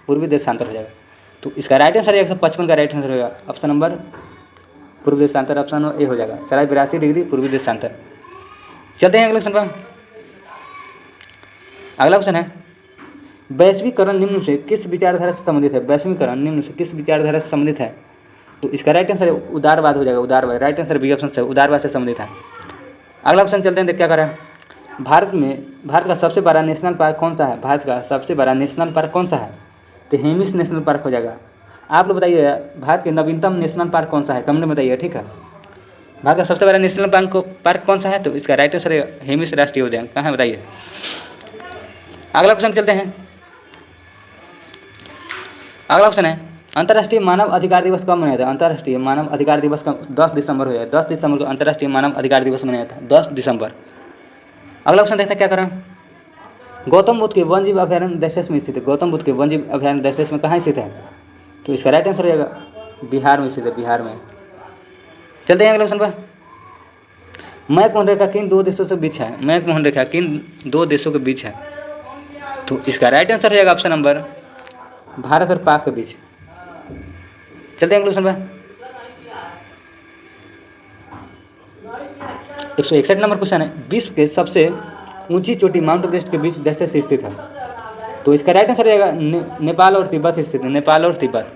पूर्वी देशांतर हो जाएगा। तो इसका राइट आंसर 155 का राइट आंसर होगा ऑप्शन नंबर पूर्वी देशांतर, ऑप्शन ए हो जाएगा 82 डिग्री पूर्वी देशांतर। चलते हैं अगले क्वेश्चन पर। अगला क्वेश्चन है, वैश्वीकरण निम्न से किस विचारधारा से संबंधित है? वैश्वीकरण निम्न से किस विचारधारा से संबंधित है? तो इसका राइट आंसर उदारवाद हो जाएगा, उदारवाद। राइट आंसर बी ऑप्शन से उदारवाद से संबंधित है। अगला क्वेश्चन चलते हैं, देख क्या कर रहा है। भारत का सबसे बड़ा नेशनल पार्क कौन सा है? भारत का सबसे बड़ा नेशनल पार्क कौन सा है? तो हेमिस नेशनल पार्क हो जाएगा। आप लोग बताइए, भारत के नवीनतम नेशनल पार्क कौन सा है? कमेंट में बताइए, ठीक है। भारत का सबसे बड़ा नेशनल पार्क कौन सा है? तो इसका राइट आंसर हेमिस राष्ट्रीय उद्यान। कहाँ है बताइए। अगला क्वेश्चन चलते हैं। अगला क्वेश्चन है, अंतर्राष्ट्रीय मानव अधिकार दिवस कब मनाया था? अंतर्राष्ट्रीय मानव अधिकार दिवस का 10 दिसंबर हो जाएगा। 10 दिसंबर को अंतर्राष्ट्रीय मानव अधिकार दिवस मनाया था, 10 दिसंबर। अगला क्वेश्चन देखते हैं क्या करें। गौतम बुद्ध के वन्यजीव अभयारण्य देश में स्थित है। गौतम बुद्ध के वन्यजीव अभयारण्य देश में कहाँ स्थित है? तो इसका राइट आंसर हो जाएगा बिहार में स्थित है, बिहार में। चलते हैं अगले क्वेश्चन पर। मैकमोहन रेखा किन दो देशों के बीच है? मैकमोहन रेखा किन दो देशों के बीच है? तो इसका राइट आंसर हो जाएगा ऑप्शन नंबर भारत और पाक के बीच। चलते हैं अगले क्वेश्चन पर। 161 नंबर क्वेश्चन है, विश्व के सबसे ऊंची चोटी माउंट एवरेस्ट के बीच देश से स्थित है? तो इसका राइट आंसर रहेगा नेपाल और तिब्बत स्थित है, नेपाल और तिब्बत।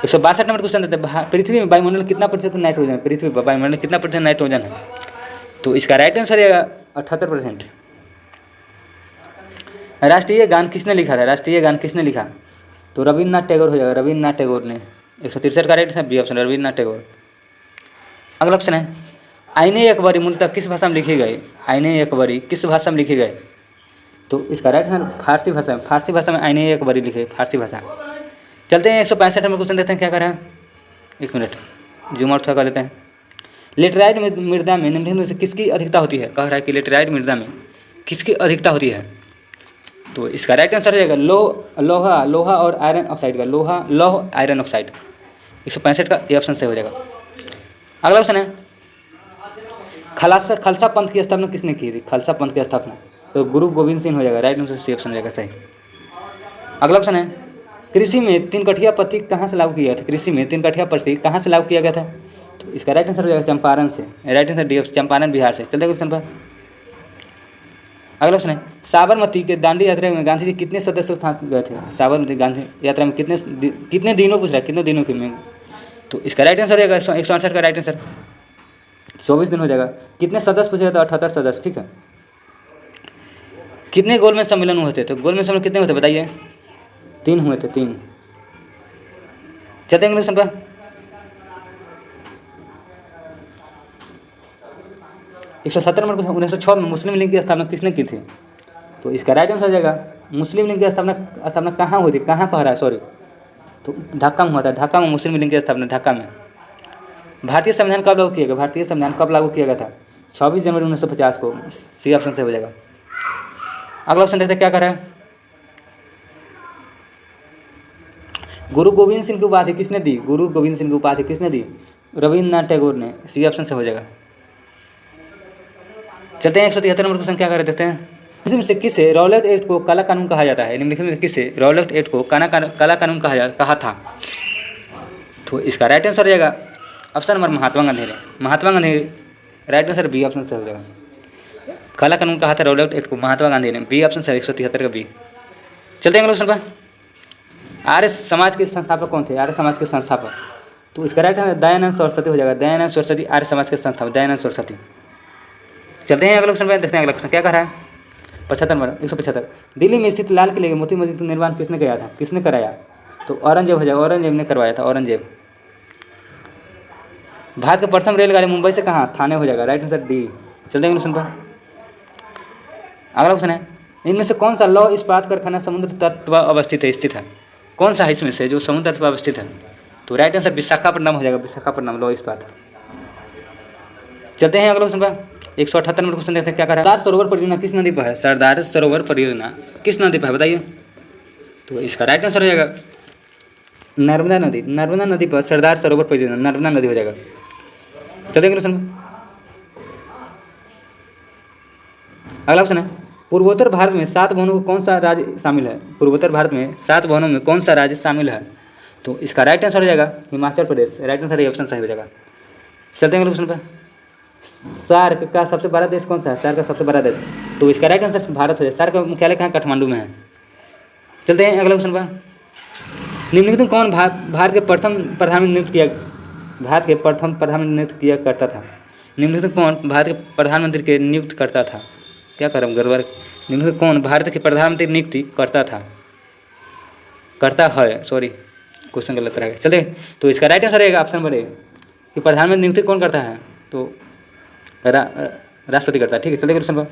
162 नंबर क्वेश्चन देते हैं, पृथ्वी में वायुमंडल कितना प्रतिशत नाइट्रोजन है? पृथ्वी पर वायुमंडल कितना प्रतिशत नाइट्रोजन है? तो इसका राइट आंसर रहेगा 78%। राष्ट्रीय गान किसने लिखा था? राष्ट्रीय गान किसने लिखा? तो रविन्द्रनाथ टैगोर हो जाएगा, रविन्द्रनाथ टैगोर ने। 163 का right answer B option, Rabindranath Tagore. अगला ऑप्शन है, आईने अकबरी मूलतः किस भाषा में लिखी गई? आईने अकबरी किस भाषा में लिखी गई? तो इसका राइट आंसर फारसी भाषा में। फारसी भाषा में आईने अकबरी लिखे, फारसी भाषा। चलते हैं 165 नंबर क्वेश्चन देखते हैं क्या कर रहा है। 1 मिनट जूम आउट कर देते हैं। लेटराइट मृदा में निम्नलिखित में से किसकी अधिकता होती है? कह रहा है कि लेटराइट मृदा में किसकी अधिकता होती है? तो इसका राइट आंसर हो जाएगा लोहा और आयरन ऑक्साइड का, लौह आयरन ऑक्साइड। 165 का ए ऑप्शन से हो जाएगा। अगला क्वेश्चन है, खालसा पंथ की स्थापना किसने की थी? खालसा पंथ की स्थापना तो गुरु गोविंद सिंह हो जाएगा। राइट आंसर सी ऑप्शन हो जाएगा सही। अगला क्वेश्चन है, कृषि में 3 कठिया पद्धति कहाँ से लागू किया था? कृषि में 3 कठिया पद्धति कहाँ से लागू किया गया था? तो इसका राइट आंसर हो जाएगा चंपारण से। Right answer D Champaran, Bihar से। चलते क्वेश्चन पर। अगला क्वेश्चन है, साबरमती के दांडी यात्रा में गांधी जी कितने सदस्य साथ गए थे? साबरमती गांधी यात्रा में कितने दिनों पूछ रहा है, कितने दिनों के में? तो इसका राइट आंसर रहेगा 168 का राइट आंसर 24 दिन हो जाएगा। कितने सदस्य पूछेगा? तो 78 सदस्य, ठीक है। कितने गोलमेज सम्मेलन हुए थे? तो गोलमेज सम्मेलन कितने हुए थे बताइए? 3 हुए थे, 3। चलते हैं क्वेश्चन पर। एक 170 नंबर क्वेश्चन, 1906 में मुस्लिम लीग की स्थापना किसने की थी? तो इसका राइट आंसर हो जाएगा मुस्लिम लीग की स्थापना कहाँ हुई थी? कहाँ कह रहा है, सॉरी, तो ढाका में हुआ था। ढाका में मुस्लिम लीग की स्थापना, ढाका में। भारतीय संविधान कब लागू किया गया? भारतीय संविधान कब लागू किया गया था? 26 जनवरी 1950 को। सी ऑप्शन से हो जाएगा। अगला ऑप्शन देखते क्या कर रहा है। गुरु गोविंद सिंह की उपाधि किसने दी? गुरु गोविंद सिंह की उपाधि किसने दी? रविन्द्रनाथ टैगोर ने। सी ऑप्शन से हो जाएगा। चलते हैं 173 नंबर क्वेश्चन क्या कर रहे देखते हैं। निम्नलिखित में से किसे रॉलेट एक्ट को काला कानून कहा जाता है? निम्नलिखित में से किसे रॉलेट एक्ट को काला कानून कहा था? तो इसका राइट आंसर हो जाएगा ऑप्शन नंबर महात्मा गांधी ने। Mahatma Gandhi, right answer B option से हो जाएगा। काला कानून कहा था रॉलेट एक्ट को महात्मा गांधी ने, बी ऑप्शन से 173 का बी। चलते हैं क्वेश्चन पर। आर्य समाज के संस्थापक कौन थे? आर्य समाज के संस्थापक, तो इसका राइट आंसर दयानंद सरस्वती हो जाएगा। दयानंद सरस्वती आर्य समाज के संस्थापक, दयानंद सरस्वती। चलते हैं अगले क्वेश्चन पर, देखते हैं अगला क्वेश्चन क्या कर रहा है। 75 नंबर 175, दिल्ली में स्थित लाल किले के मोती मस्जिद का निर्माण किसने किया था? किसने कराया? तो औरंगजेब हो जाएगा। औरंगजेब ने करवाया था, औरंगजेब। भारत का प्रथम रेलगाड़ी मुंबई से कहाँ? थाने हो जाएगा। Right answer D. चलते हैं क्वेश्चन पर। अगला क्वेश्चन है, इनमें से कौन सा लौह इस्पात कारखाना समुद्र तट पर अवस्थित है, स्थित है? कौन सा है इसमें से जो समुद्र तट पर अवस्थित है? तो राइट आंसर विशाखापट्टनम हो जाएगा। विशाखापट्टनम लौह इस्पात। चलते हैं अगला क्वेश्चन पर। 178 नंबर क्वेश्चन देखते हैं क्या कर रहा है। सरदार सरोवर परियोजना किस नदी पर है? सरदार सरोवर परियोजना किस नदी पर है बताइए। तो इसका राइट आंसर हो जाएगा नर्मदा नदी। नर्मदा नदी पर सरदार सरोवर परियोजना नर्मदा नदी हो जाएगा। चलते हैं क्वेश्चन। अगला क्वेश्चन है पूर्वोत्तर भारत में 7 भवनों में कौन सा राज्य शामिल है? पूर्वोत्तर भारत में 7 भवनों में कौन सा राज्य शामिल है? तो इसका राइट आंसर हो जाएगा हिमाचल प्रदेश। राइट आंसर ये ऑप्शन सही हो जाएगा। चलते हैं अगले क्वेश्चन पर। सार्क का सबसे बड़ा देश कौन सा है? सार्क का सबसे बड़ा देश, तो इसका राइट आंसर भारत हो जाए। सार्क का मुख्यालय कहाँ? काठमांडू में है। चलते हैं अगले क्वेश्चन पर। निम्नलिखित में कौन भारत के प्रथम प्रधानमंत्री नियुक्त किया करता था? निम्नलिखित में कौन भारत के प्रधानमंत्री के नियुक्त करता था? क्या करम गड़बड़। निम्नलिखित कौन भारत के प्रधानमंत्री नियुक्ति करता है, सॉरी क्वेश्चन गलत रहेगा। चले तो इसका राइट आंसर रहेगा ऑप्शन नंबर ए कि प्रधानमंत्री नियुक्ति कौन करता है? तो राष्ट्रपति करता है। ठीक है, चलिए क्वेश्चन पर।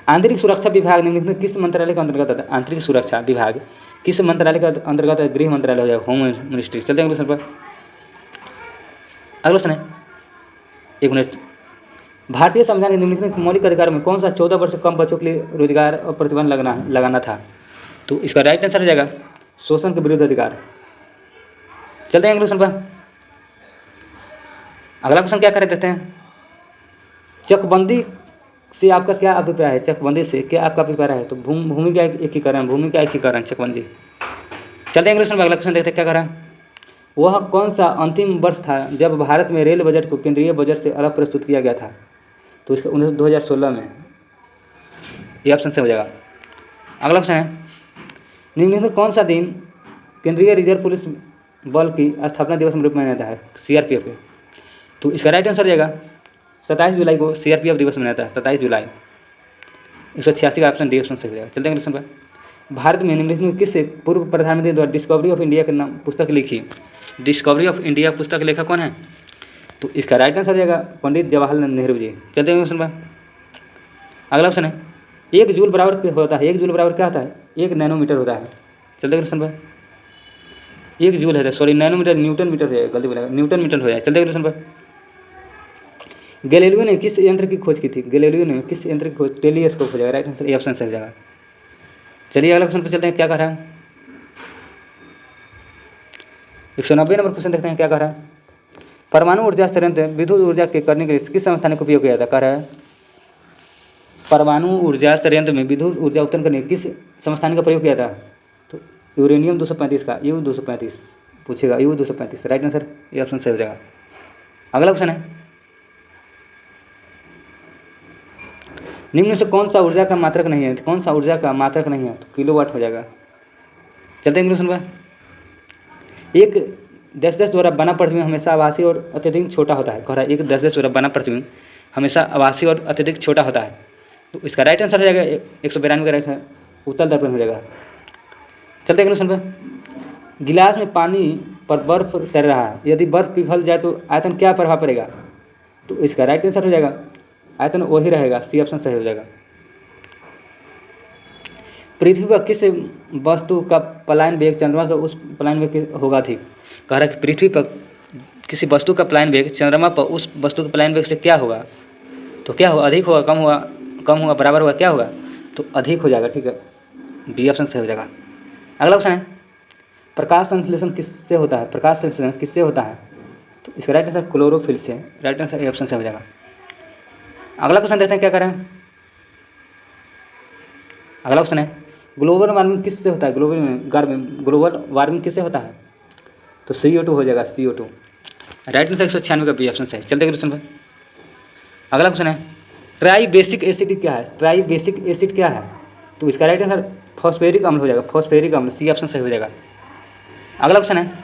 आंतरिक सुरक्षा विभाग निम्नलिखित में किस मंत्रालय के अंतर्गत आता है? आंतरिक सुरक्षा विभाग किस मंत्रालय के अंतर्गत है? गृह मंत्रालय हो जाएगा, होम मिनिस्ट्री। चलते हैं क्वेश्चन पर। अगला क्वेश्चन है 1 मिनट। भारतीय संविधान के निम्नलिखित मौलिक अधिकार में कौन सा 14 वर्ष से कम बच्चों के लिए रोजगार और प्रतिबंध लगाना था? तो इसका राइट आंसर हो जाएगा शोषण के विरुद्ध अधिकार। चलते हैं अगले क्वेश्चन पर। अगला क्वेश्चन क्या कर देते हैं। चकबंदी से आपका क्या अभिप्राय है? चकबंदी से क्या आपका अभिप्राय है? तो भूमि का एकीकरण चकबंदी। चलते हैं क्वेश्चन पर। अगला क्वेश्चन देखते हैं क्या करा। वह कौन सा अंतिम वर्ष था जब भारत में रेल बजट को केंद्रीय बजट से अलग प्रस्तुत किया गया था? तो इसका 2016 में, ये ऑप्शन से हो जाएगा। अगला क्वेश्चन है निम्नलिखित कौन सा दिन केंद्रीय रिजर्व पुलिस बल की स्थापना दिवस के रूप में मनाता है? सीआरपीएफ के। तो इसका राइट आंसर हो जाएगा 27 जुलाई को सीआरपीएफ दिवस मनाता है। 27 जुलाई 186 का ऑप्शन डी ऑप्शन से हो जाएगा। चलते हैं क्वेश्चन पर। भारत में निम्नलिखित में किस पूर्व प्रधानमंत्री द्वारा डिस्कवरी ऑफ इंडिया के नाम पुस्तक लिखी? डिस्कवरी ऑफ इंडिया पुस्तक लेखक कौन है? तो इसका राइट आंसर हो जाएगा पंडित जवाहरलाल नेहरू जी। चलते हैं क्वेश्चन पर। अगला क्वेश्चन है 1 जूल बराबर क्या होता है? 1 जूल बराबर क्या होता है? 1 नैनोमीटर होता है। चलते हैं क्वेश्चन पर। 1 जूल है, सॉरी नैनोमीटर न्यूटन मीटर हो जाएगा, गलती बोला, न्यूटन मीटर हो जाएगा। चलते हैं क्वेश्चन पर। गैलीलियो ने किस यंत्र की खोज की थी? गैलीलियो ने किस यंत्र की खोज? टेलीस्कोप हो जाएगा। राइट आंसर ए ऑप्शन से हो जाएगा। चलिए अगला क्वेश्चन पर चलते हैं क्या कह रहा है। 190 नंबर क्वेश्चन देखते हैं क्या कह रहा है। परमाणु ऊर्जा संयंत्र विद्युत ऊर्जा के करने के लिए किस संस्थान का उपयोग किया जाता है? कह रहा है परमाणु ऊर्जा संयंत्र में विद्युत ऊर्जा उत्पन्न करने किस संस्थान का प्रयोग किया था? तो यूरेनियम 235 का, यू 235 पूछेगा, यू 235। राइट आंसर ये ऑप्शन से हो जाएगा। अगला क्वेश्चन है निम्न में से कौन सा ऊर्जा का मात्रक नहीं है? कौन सा ऊर्जा का मात्रक नहीं है? तो किलोवाट हो जाएगा। चलते हैं क्वेश्चन पर। एक 10 द्वारा बना प्रतिबिंब हमेशा आभासी और अत्यधिक छोटा होता है। कह रहा है एक 10 द्वारा बना प्रतिबिंब हमेशा आभासी और अत्यधिक छोटा होता है। तो इसका राइट आंसर हो जाएगा 192 का राइट आंसर उत्तल दर्पण हो जाएगा। चलते हैं क्वेश्चन पर। गिलास में पानी पर बर्फ तैर रहा है, यदि बर्फ पिघल जाए तो आयतन क्या प्रभाव पड़ेगा? तो इसका राइट आंसर हो जाएगा आयतन वही रहेगा, सी ऑप्शन सही हो जाएगा। पृथ्वी पर किस वस्तु का पलायन वेग चंद्रमा का उस पलायन वेग होगा अधिक? कह रहा है कि पृथ्वी पर किसी वस्तु का पलायन वेग चंद्रमा पर उस वस्तु के पलायन वेग से क्या होगा? तो क्या होगा? अधिक होगा, कम होगा, बराबर होगा, क्या होगा? तो अधिक हो जाएगा। ठीक है, बी ऑप्शन सही हो जाएगा। अगला क्वेश्चन है प्रकाश संश्लेषण किससे होता है? प्रकाश संश्लेषण किससे होता है? तो इसका राइट आंसर क्लोरोफिल से। राइट आंसर ए ऑप्शन से हो जाएगा। अगला क्वेश्चन देखते हैं क्या करें। अगला क्वेश्चन है ग्लोबल वार्मिंग किससे होता है? ग्लोबल वार्मिंग किससे होता है? तो CO2 हो जाएगा, CO2। राइट आंसर 196 का बी ऑप्शन से। चलते क्वेश्चन पर। अगला क्वेश्चन है ट्राई बेसिक एसिड क्या है? ट्राई बेसिक एसिड क्या है? तो इसका राइट आंसर फॉस्फेरिक अम्ल हो जाएगा, फॉस्फेरिक अम्ल, सी ऑप्शन सही हो जाएगा। अगला क्वेश्चन है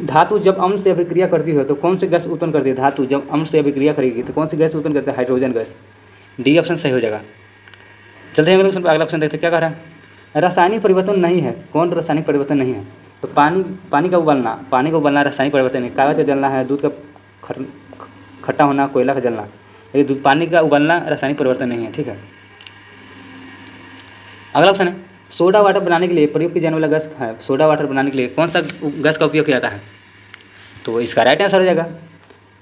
धातु जब अम्ल से अभिक्रिया करती है तो कौन सी गैस उत्पन्न करती है? धातु जब अम्ल से अभिक्रिया करेगी तो कौन सी गैस उत्पन्न करती है? हाइड्रोजन गैस, डी ऑप्शन सही हो जाएगा। चलते हैं अगले क्वेश्चन पर। अगला क्वेश्चन देखते हैं क्या कह रहा है रासायनिक परिवर्तन नहीं है। कौन रासायनिक परिवर्तन नहीं है? तो पानी का उबालना रासायनिक परिवर्तन नहीं। कागज का जलना है, दूध का खट्टा होना, कोयला का जलना, लेकिन पानी का उबालना रासायनिक परिवर्तन नहीं है। ठीक है, अगला क्वेश्चन है सोडा वाटर बनाने के लिए प्रयोग की जाने वाला गैस है, सोडा वाटर बनाने के लिए कौन सा गैस का उपयोग किया जाता है? तो इसका राइट आंसर हो जाएगा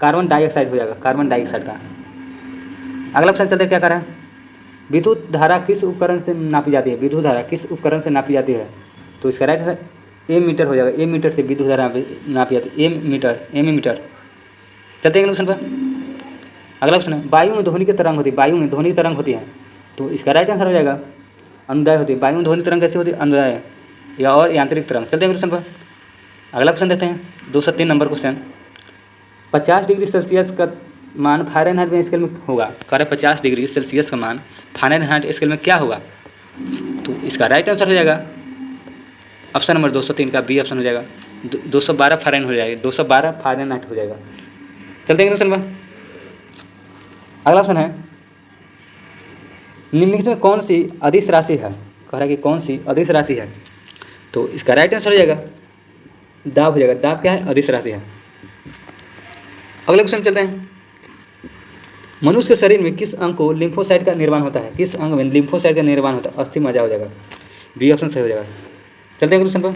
कार्बन डाइऑक्साइड हो जाएगा, कार्बन डाइऑक्साइड का। अगला क्वेश्चन चलते क्या कर रहा है, विद्युत धारा किस उपकरण से नापी जाती है? विद्युत धारा किस उपकरण से नापी जाती है? तो इसका राइट आंसर एम मीटर हो जाएगा, एम मीटर से विद्युत धारा नापी जाती है, एम मीटर। चलते हैं क्वेश्चन पर। अगला क्वेश्चन है, वायु में ध्वनि की तरंग होती है, वायु में ध्वनि की तरंग होती है, तो इसका राइट आंसर हो जाएगा अनुदाय होती है। वायु में ध्वनि तरंग कैसी होती है? अनुदाय या और यांत्रिक तरंग। चलते हैं क्वेश्चन पर। अगला क्वेश्चन देते हैं 203 नंबर क्वेश्चन, 50 डिग्री सेल्सियस का मान फ़ारेनहाइट में स्केल में होगा। कह रहे 50 डिग्री सेल्सियस का मान फ़ारेनहाइट स्केल में क्या होगा? तो इसका राइट आंसर हो जाएगा ऑप्शन नंबर 203 का बी ऑप्शन हो जाएगा, 212 फ़ारेनहाइट हो जाएगा, 212 फ़ारेनहाइट हो जाएगा। चलते हैं क्वेश्चन पर। अगला क्वेश्चन है, निम्नलिखित में कौन सी अदिश राशि है? कह रहा है कि कौन सी अदिश राशि है? तो इसका राइट आंसर हो जाएगा दाब हो जाएगा। दाब क्या है? अदिश राशि है। अगले क्वेश्चन चलते हैं, मनुष्य के शरीर में किस अंग को लिम्फोसाइट का निर्माण होता है? किस अंग में लिम्फोसाइट का निर्माण होता है? अस्थि मज्जा हो जाएगा, बी ऑप्शन सही हो जाएगा। चलते हैं क्वेश्चन पर।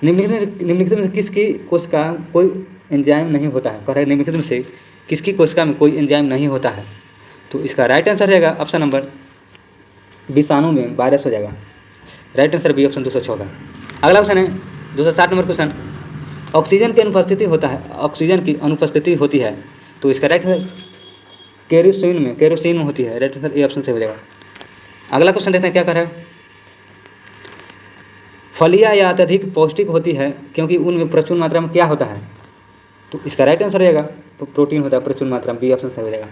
निम्नलिखित में किसकी कोशिका कोई एंजाइम नहीं होता है? कह रहे निम्नलिखित में से किसकी कोशिका में कोई एंजाइम नहीं होता है? तो इसका राइट आंसर रहेगा ऑप्शन नंबर विषाणु में वायरस हो जाएगा, राइट आंसर बी ऑप्शन 206 का। अगला क्वेश्चन है 260 नंबर क्वेश्चन, ऑक्सीजन की अनुपस्थिति होता है, ऑक्सीजन की अनुपस्थिति होती है, तो इसका राइट आंसर केरोसिन में होती है, राइट आंसर ए ऑप्शन से हो जाएगा। अगला क्वेश्चन देखते हैं क्या कर रहा है, फलियां या अत्यधिक पौष्टिक होती है क्योंकि उनमें प्रचुर मात्रा में क्या होता है? तो इसका राइट आंसर रहेगा प्रोटीन होता है प्रचुर मात्रा में, बी ऑप्शन सही हो जाएगा।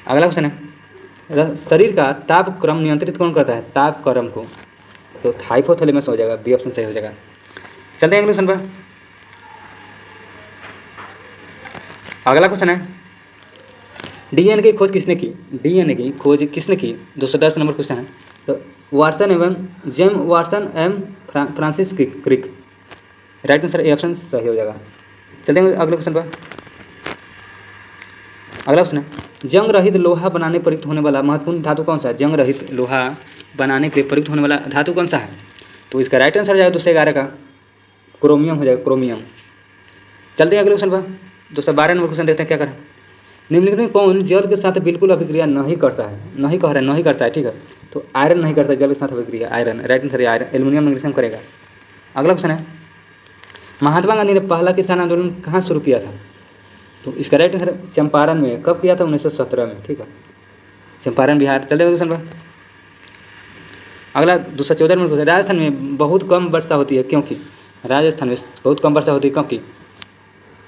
अगला क्वेश्चन है, शरीर का ताप क्रम नियंत्रित कौन करता है? ताप क्रम को, तो हाइपोथैलेमस हो जाएगा, बी ऑप्शन सही हो जाएगा। चलते हैं अगले क्वेश्चन पर। अगला क्वेश्चन है, डीएनए की खोज किसने की? डीएनए की खोज किसने की? 210 नंबर क्वेश्चन है। तो वाटसन एवं जेम वाटसन एवं Francis Crick, right answer A option सही हो जाएगा। चलते हैं अगले क्वेश्चन पर। अगला क्वेश्चन है, जंग रहित लोहा बनाने प्रयुक्त होने वाला महत्वपूर्ण धातु कौन सा है? जंग रहित लोहा बनाने के लिए प्रयुक्त होने वाला धातु कौन सा है? तो इसका राइट आंसर हो जाएगा 211 का क्रोमियम हो जाएगा, क्रोमियम। चलते हैं अगले क्वेश्चन पर। 212 नंबर क्वेश्चन देखते हैं क्या करें, निम्नलिखित में कौन जल के साथ बिल्कुल अभिक्रिया नहीं करता है? नहीं कह रहा है, नहीं करता है, ठीक है। तो आयरन नहीं करता है जल के साथ अभिक्रिया, iron, right answer iron, aluminium magnesium करेगा। अगला क्वेश्चन है, महात्मा गांधी ने पहला किसान आंदोलन कहाँ शुरू किया था? तो इसका राइट आंसर चंपारण में। कब किया था? 1917 में, ठीक है, चंपारण बिहार। चलते हैं क्वेश्चन पर। अगला 214 नंबर क्वेश्चन, राजस्थान में बहुत कम वर्षा होती है क्योंकि? राजस्थान में बहुत कम वर्षा होती है क्योंकि?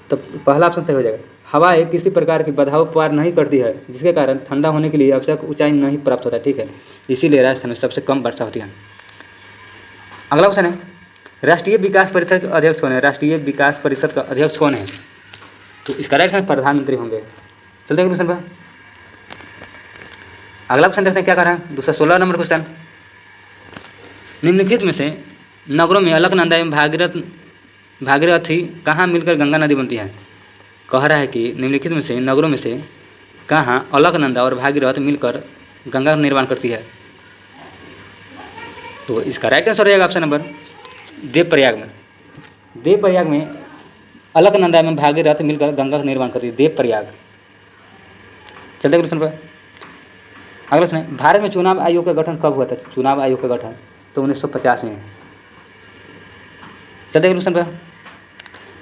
तो पहला ऑप्शन सही हो जाएगा, हवाएं किसी प्रकार की बाधाओं पार नहीं करती है जिसके कारण ठंडा होने के लिए आवश्यक ऊंचाई नहीं प्राप्त होता है, ठीक है, इसीलिए राजस्थान में सबसे कम वर्षा होती है। अगला क्वेश्चन है, राष्ट्रीय विकास परिषद के अध्यक्ष कौन है? राष्ट्रीय विकास परिषद का अध्यक्ष कौन है? तो इसका राइट आंसर प्रधानमंत्री होंगे। चलते हैं क्वेश्चन पर। अगला क्वेश्चन देखते हैं क्या कर रहा है, 216 नंबर क्वेश्चन, निम्नलिखित में से नगरों में अलकनंदा एवं भागीरथी कहाँ मिलकर गंगा नदी बनती है? कह रहा है कि निम्नलिखित में से नगरों में से कहाँ अलकनंदा और भागीरथ मिलकर गंगा का निर्माण करती है? तो इसका राइट आंसर रहेगा ऑप्शन नंबर देवप्रयाग में। देवप्रयाग में अलकनंदा में भागीरथ मिलकर गंगा का निर्माण करती है, देवप्रयाग। चलते क्वेश्चन पर। अगला क्वेश्चन है, भारत में चुनाव आयोग का गठन कब हुआ था? चुनाव आयोग का गठन तो 1950 में। चलते क्वेश्चन पर।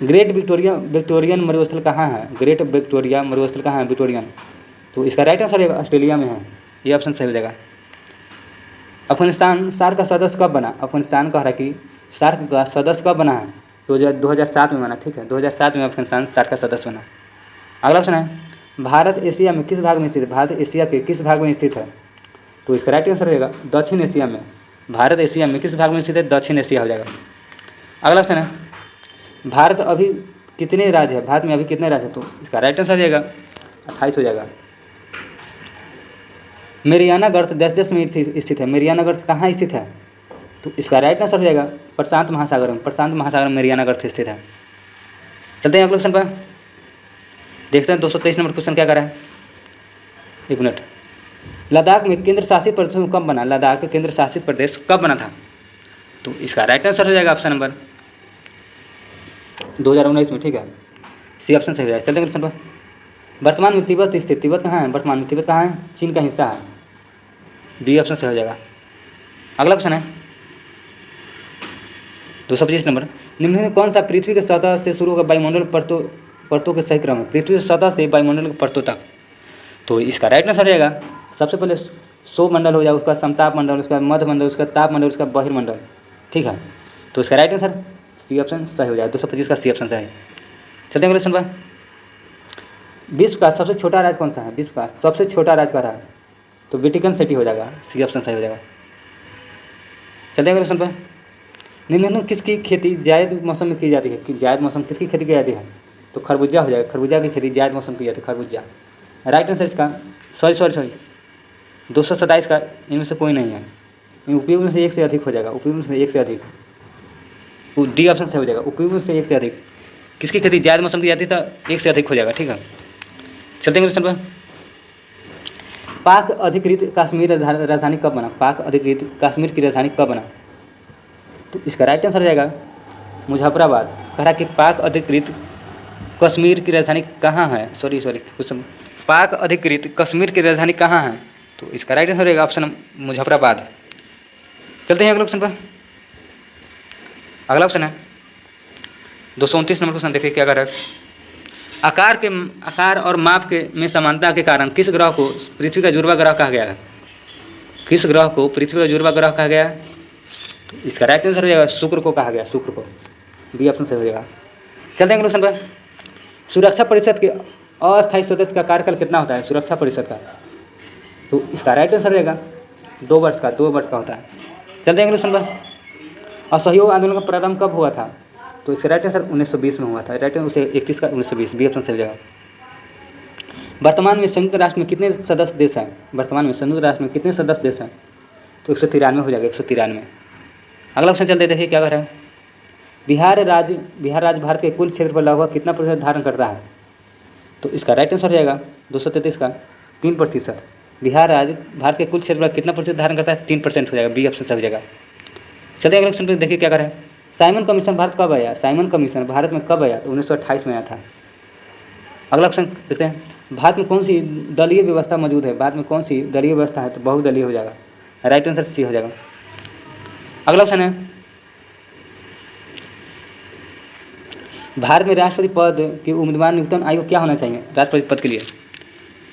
ग्रेट विक्टोरियन मरुस्थल कहाँ है? ग्रेट विक्टोरिया मरुस्थल कहाँ है? विक्टोरियन। तो इसका राइट आंसर रहेगा ऑस्ट्रेलिया में है, ये ऑप्शन सही हो जाएगा। अफगानिस्तान सार्क का सदस्य कब बना? अफगानिस्तान कह रहा है कि सार्क का सदस्य कब बना है? तो 2007 में बना, ठीक है, 2007 में अफगानिस्तान सार्क का सदस्य बना। अगला क्वेश्चन है, भारत एशिया में किस भाग में स्थित है? भारत एशिया के किस भाग में स्थित है? तो इसका राइट आंसर रहेगा दक्षिण एशिया में। भारत एशिया में किस भाग में स्थित है? दक्षिण एशिया हो जाएगा। अगला क्वेश्चन है, भारत अभी कितने राज्य है? भारत में अभी कितने राज्य है? तो इसका राइट आंसर हो जाएगा 28 हो जाएगा। मेरियाना गर्त देश में स्थित है। मेरियाना गर्त कहाँ स्थित है? तो इसका राइट आंसर हो जाएगा प्रशांत महासागर में। प्रशांत महासागर में मेरियाना गर्त स्थित है। चलते हैं अगले क्वेश्चन पर, देखते हैं 223 नंबर क्वेश्चन क्या कर रहा है। एक मिनट, लद्दाख में केंद्र शासित प्रदेश कब बना? लद्दाख के केंद्र शासित प्रदेश कब बना था? तो इसका राइट आंसर हो जाएगा ऑप्शन नंबर 2019 में। ठीक है, सी ऑप्शन सही हो जाएगा। चलते हैं क्वेश्चन पर। वर्तमान में तिब्बत स्थित, तिब्बत कहाँ है? वर्तमान में तिब्बत कहाँ है? चीन का हिस्सा है। बी ऑप्शन सही हो जाएगा। अगला क्वेश्चन है 225 नंबर। निम्न में कौन सा पृथ्वी के सतह से शुरू होकर वायुमंडल परतों के सही क्रम है? पृथ्वी की सतह से वायुमंडल के परतों तक। तो इसका राइट आंसर रहेगा सबसे पहले सौर मंडल हो जाएगा, उसका समताप मंडल, उसका मध्य मंडल, उसका ताप मंडल, उसका बहिर्मंडल। ठीक है, तो इसका राइट आंसर सी ऑप्शन सही हो जाएगा। 225 का सी ऑप्शन सही। चलते हैं क्वेश्चन पर। विश्व का सबसे छोटा राज्य कौन सा है? विश्व का सबसे छोटा राज्य कहाँ है? तो वेटिकन सिटी हो जाएगा, सी ऑप्शन सही हो जाएगा। चलते हैं क्वेश्चन पर। निम्न में किसकी खेती जायद मौसम में की जाती है? कि जायद मौसम किसकी खेती की जाती है? तो खरबूजा हो जाएगा, खरबूजा की खेती जायद मौसम की जाती है, खरबूजा। राइट आंसर इसका सॉरी 227 का इनमें से कोई नहीं है। उपयोग में से एक से अधिक हो जाएगा, उपयोग में से एक से अधिक। डी ऑप्शन से हो जाएगा, उपयोग में से एक से अधिक। किसकी खेती जायद मौसम की जाती है तो एक से अधिक हो जाएगा। ठीक है, चलते हैं क्वेश्चन पर। पाक अधिकृत कश्मीर राजधानी कब बना? पाक अधिकृत कश्मीर की राजधानी कब बना? तो इसका राइट आंसर हो जाएगा मुजफ्फराबाद। कह रहा कि पाक अधिकृत कश्मीर की राजधानी कहाँ है? सॉरी क्वेश्चन, पाक अधिकृत कश्मीर की राजधानी कहाँ है? तो इसका राइट आंसर रहेगा ऑप्शन मुजफ्फराबाद। चलते हैं अगले ऑप्शन पर। अगला ऑप्शन है 229 नंबर क्वेश्चन। देखिए क्या कर रहा है। आकार और माप के में समानता के कारण किस ग्रह को पृथ्वी का जुड़वा ग्रह कहा गया है? किस ग्रह को पृथ्वी का जुड़वा ग्रह कहा गया है? तो इसका राइट आंसर हो जाएगा शुक्र को कहा गया, शुक्र को। बी ऑप्शन सही हो जाएगा। चलते हैं क्वेश्चन पर। सुरक्षा परिषद के अस्थायी सदस्य का कार्यकाल कितना होता है? सुरक्षा परिषद का, तो इसका राइट आंसर रहेगा 2 वर्ष का, 2 वर्ष का होता है। चलते हैं क्वेश्चन पर। असहयोग आंदोलन का प्रारंभ कब हुआ था? तो इसका राइट आंसर 1920 में हुआ था। राइट आंसर 31 का 1920, बी ऑप्शन सही हो जाएगा। वर्तमान में संयुक्त राष्ट्र में कितने सदस्य देश हैं? वर्तमान में संयुक्त राष्ट्र में कितने सदस्य देश हैं? तो 193 हो जाएगा, 193। अगला क्वेश्चन चलते देखिए क्या कर रहा है। बिहार राज्य भारत के कुल क्षेत्र पर लगभग कितना प्रतिशत धारण करता है? तो इसका राइट आंसर हो जाएगा 233 का 3%। बिहार राज्य भारत के कुल क्षेत्र पर कितना प्रतिशत धारण करता है? 3% हो जाएगा, बी ऑप्शन सही हो जाएगा। चलिए अगले क्वेश्चन पर देखिए क्या कर रहा है। साइमन कमीशन भारत कब आया? साइमन कमीशन भारत में कब आया? तो 1928 में आया था। अगला क्वेश्चन देखते हैं। भारत में कौन सी दलीय व्यवस्था मौजूद है? भारत में कौन सी दलीय व्यवस्था है? तो बहुदलीय हो जाएगा, राइट आंसर सी हो जाएगा। अगला क्वेश्चन है भारत में राष्ट्रपति पद के उम्मीदवार न्यूनतम आयु क्या होना चाहिए राष्ट्रपति पद के लिए?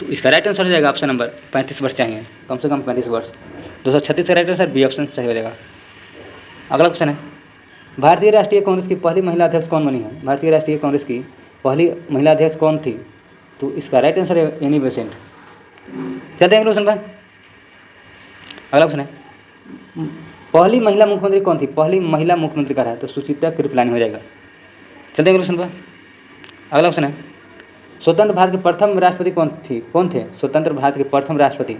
तो इसका राइट आंसर हो जाएगा ऑप्शन नंबर 35 वर्ष चाहिए, कम से कम 35 वर्ष। 236 का राइट आंसर बी ऑप्शन सही हो जाएगा। अगला क्वेश्चन है भारतीय राष्ट्रीय कांग्रेस की पहली महिला अध्यक्ष कौन बनी है? भारतीय राष्ट्रीय कांग्रेस की पहली महिला अध्यक्ष कौन थी? तो इसका राइट आंसर है एनी बेसेंट। चलते हैं अगले क्वेश्चन पर। अगला क्वेश्चन है पहली महिला मुख्यमंत्री कौन थी? पहली महिला मुख्यमंत्री का है तो सुचित्रा कृपलानी हो जाएगा। चलते हैं अगले क्वेश्चन पर। अगला क्वेश्चन है स्वतंत्र भारत के प्रथम राष्ट्रपति कौन थे? स्वतंत्र भारत के प्रथम राष्ट्रपति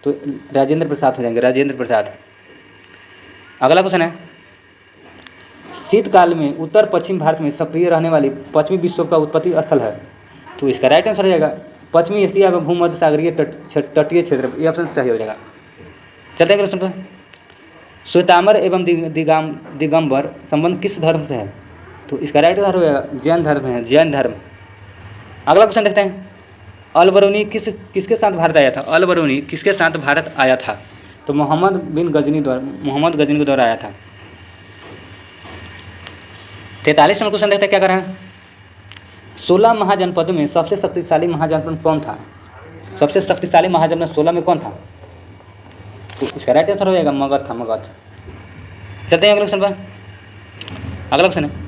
तो राजेंद्र प्रसाद हो जाएंगे, राजेंद्र प्रसाद। अगला क्वेश्चन है शीतकाल में उत्तर पश्चिम भारत में सक्रिय रहने वाली पश्चिमी विश्व का उत्पत्ति स्थल है? तो इसका राइट आंसर हो जाएगा पश्चिमी एशिया व भूमध्य सागरीय तटीय क्षेत्र, ये ऑप्शन सही हो जाएगा। चलते हैं क्वेश्चन पर। श्वेतांबर एवं दिगंबर संबंध किस धर्म से है? तो इसका राइट आंसर हो जाएगा जैन धर्म है, जैन धर्म। अगला क्वेश्चन देखते हैं अल-बरूनी किसके साथ भारत आया था? अल-बरूनी किसके साथ भारत आया था? तो मोहम्मद गजनी के द्वारा आया था। 43 नंबर क्वेश्चन देखते हैं क्या कर रहे हैं। 16 महाजनपदों में सबसे शक्तिशाली महाजनपद कौन था? सबसे शक्तिशाली महाजनपद 16 में कौन था? तो इसका राइट आंसर हो जाएगा मगध था, मगध। चलते हैं अगले क्वेश्चन पर। अगला क्वेश्चन है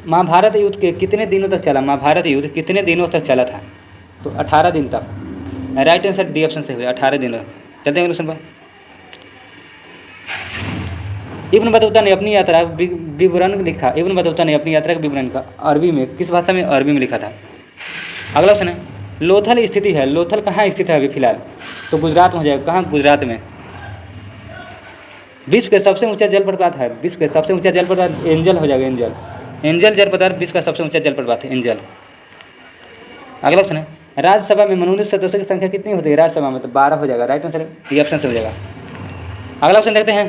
महाभारत युद्ध के कितने दिनों तक चला? महाभारत युद्ध कितने दिनों तक चला था? तो 18 दिन तक, राइट आंसर डी ऑप्शन सही हो जाएगा, 18 दिन। चलते हैं अगले क्वेश्चन पर। इब्न बतूता ने अपनी यात्रा विवरण लिखा, इब्न बतूता ने अपनी यात्रा का विवरण का अरबी में किस भाषा में? अरबी में लिखा था। अगला क्वेश्चन है लोथल स्थिति है, लोथल कहाँ स्थित है अभी फिलहाल? तो गुजरात में हो जाएगा, कहाँ? गुजरात में। विश्व के सबसे ऊंचा जलप्रपात है, विश्व के सबसे ऊंचा जलप्रपात एंजल हो जाएगा, एंजल जलप्रपात विश्व का सबसे ऊंचा जलप्रपात है, एंजल। अगला क्वेश्चन है राज्यसभा में मनोनीत सदस्यों की संख्या कितनी होती है राज्यसभा में? तो 12 हो जाएगा। राइट आंसर ये ऑप्शन से हो जाएगा। अगला ऑप्शन देखते हैं,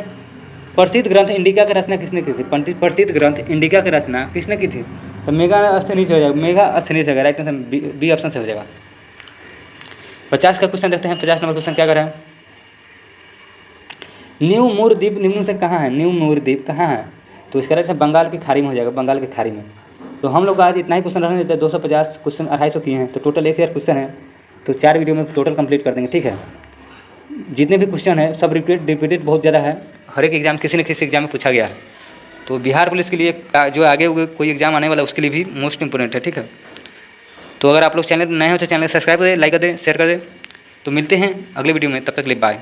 प्रसिद्ध ग्रंथ इंडिका की रचना किसने की थी? प्रसिद्ध ग्रंथ इंडिका की रचना किसने की थी? तो मेगास्थनीज हो जाएगा। मेगास्थनीज हो जाएगा। राइट आंसर बी ऑप्शन से हो जाएगा। 50 का क्वेश्चन देखते हैं। 50 नंबर क्वेश्चन क्या कर रहा है? न्यू मूर द्वीप निम्न से कहाँ है? न्यू मूर द्वीप कहाँ है? तो इसका राइट आंसर बंगाल की खाड़ी में हो जाएगा। बंगाल की खाड़ी में। तो हम लोग आज इतना ही क्वेश्चन रहने देते हैं। 250 क्वेश्चन 250 किए हैं, तो टोटल 1000 क्वेश्चन है। तो 4 वीडियो में टोटल कंप्लीट कर देंगे। ठीक है, जितने भी क्वेश्चन है सब रिपीटेड बहुत ज़्यादा है। हर एक एग्जाम किसी न किसी एग्जाम में पूछा गया है। तो बिहार पुलिस के लिए जो आगे कोई एग्जाम आने वाला है उसके लिए भी मोस्ट इंपॉर्टेंट है। ठीक है, तो अगर आप लोग चैनल नए हो तो चैनल सब्सक्राइब कर दें, लाइक कर दें, शेयर कर दें। तो मिलते हैं अगले वीडियो में, तब तक के लिए बाय।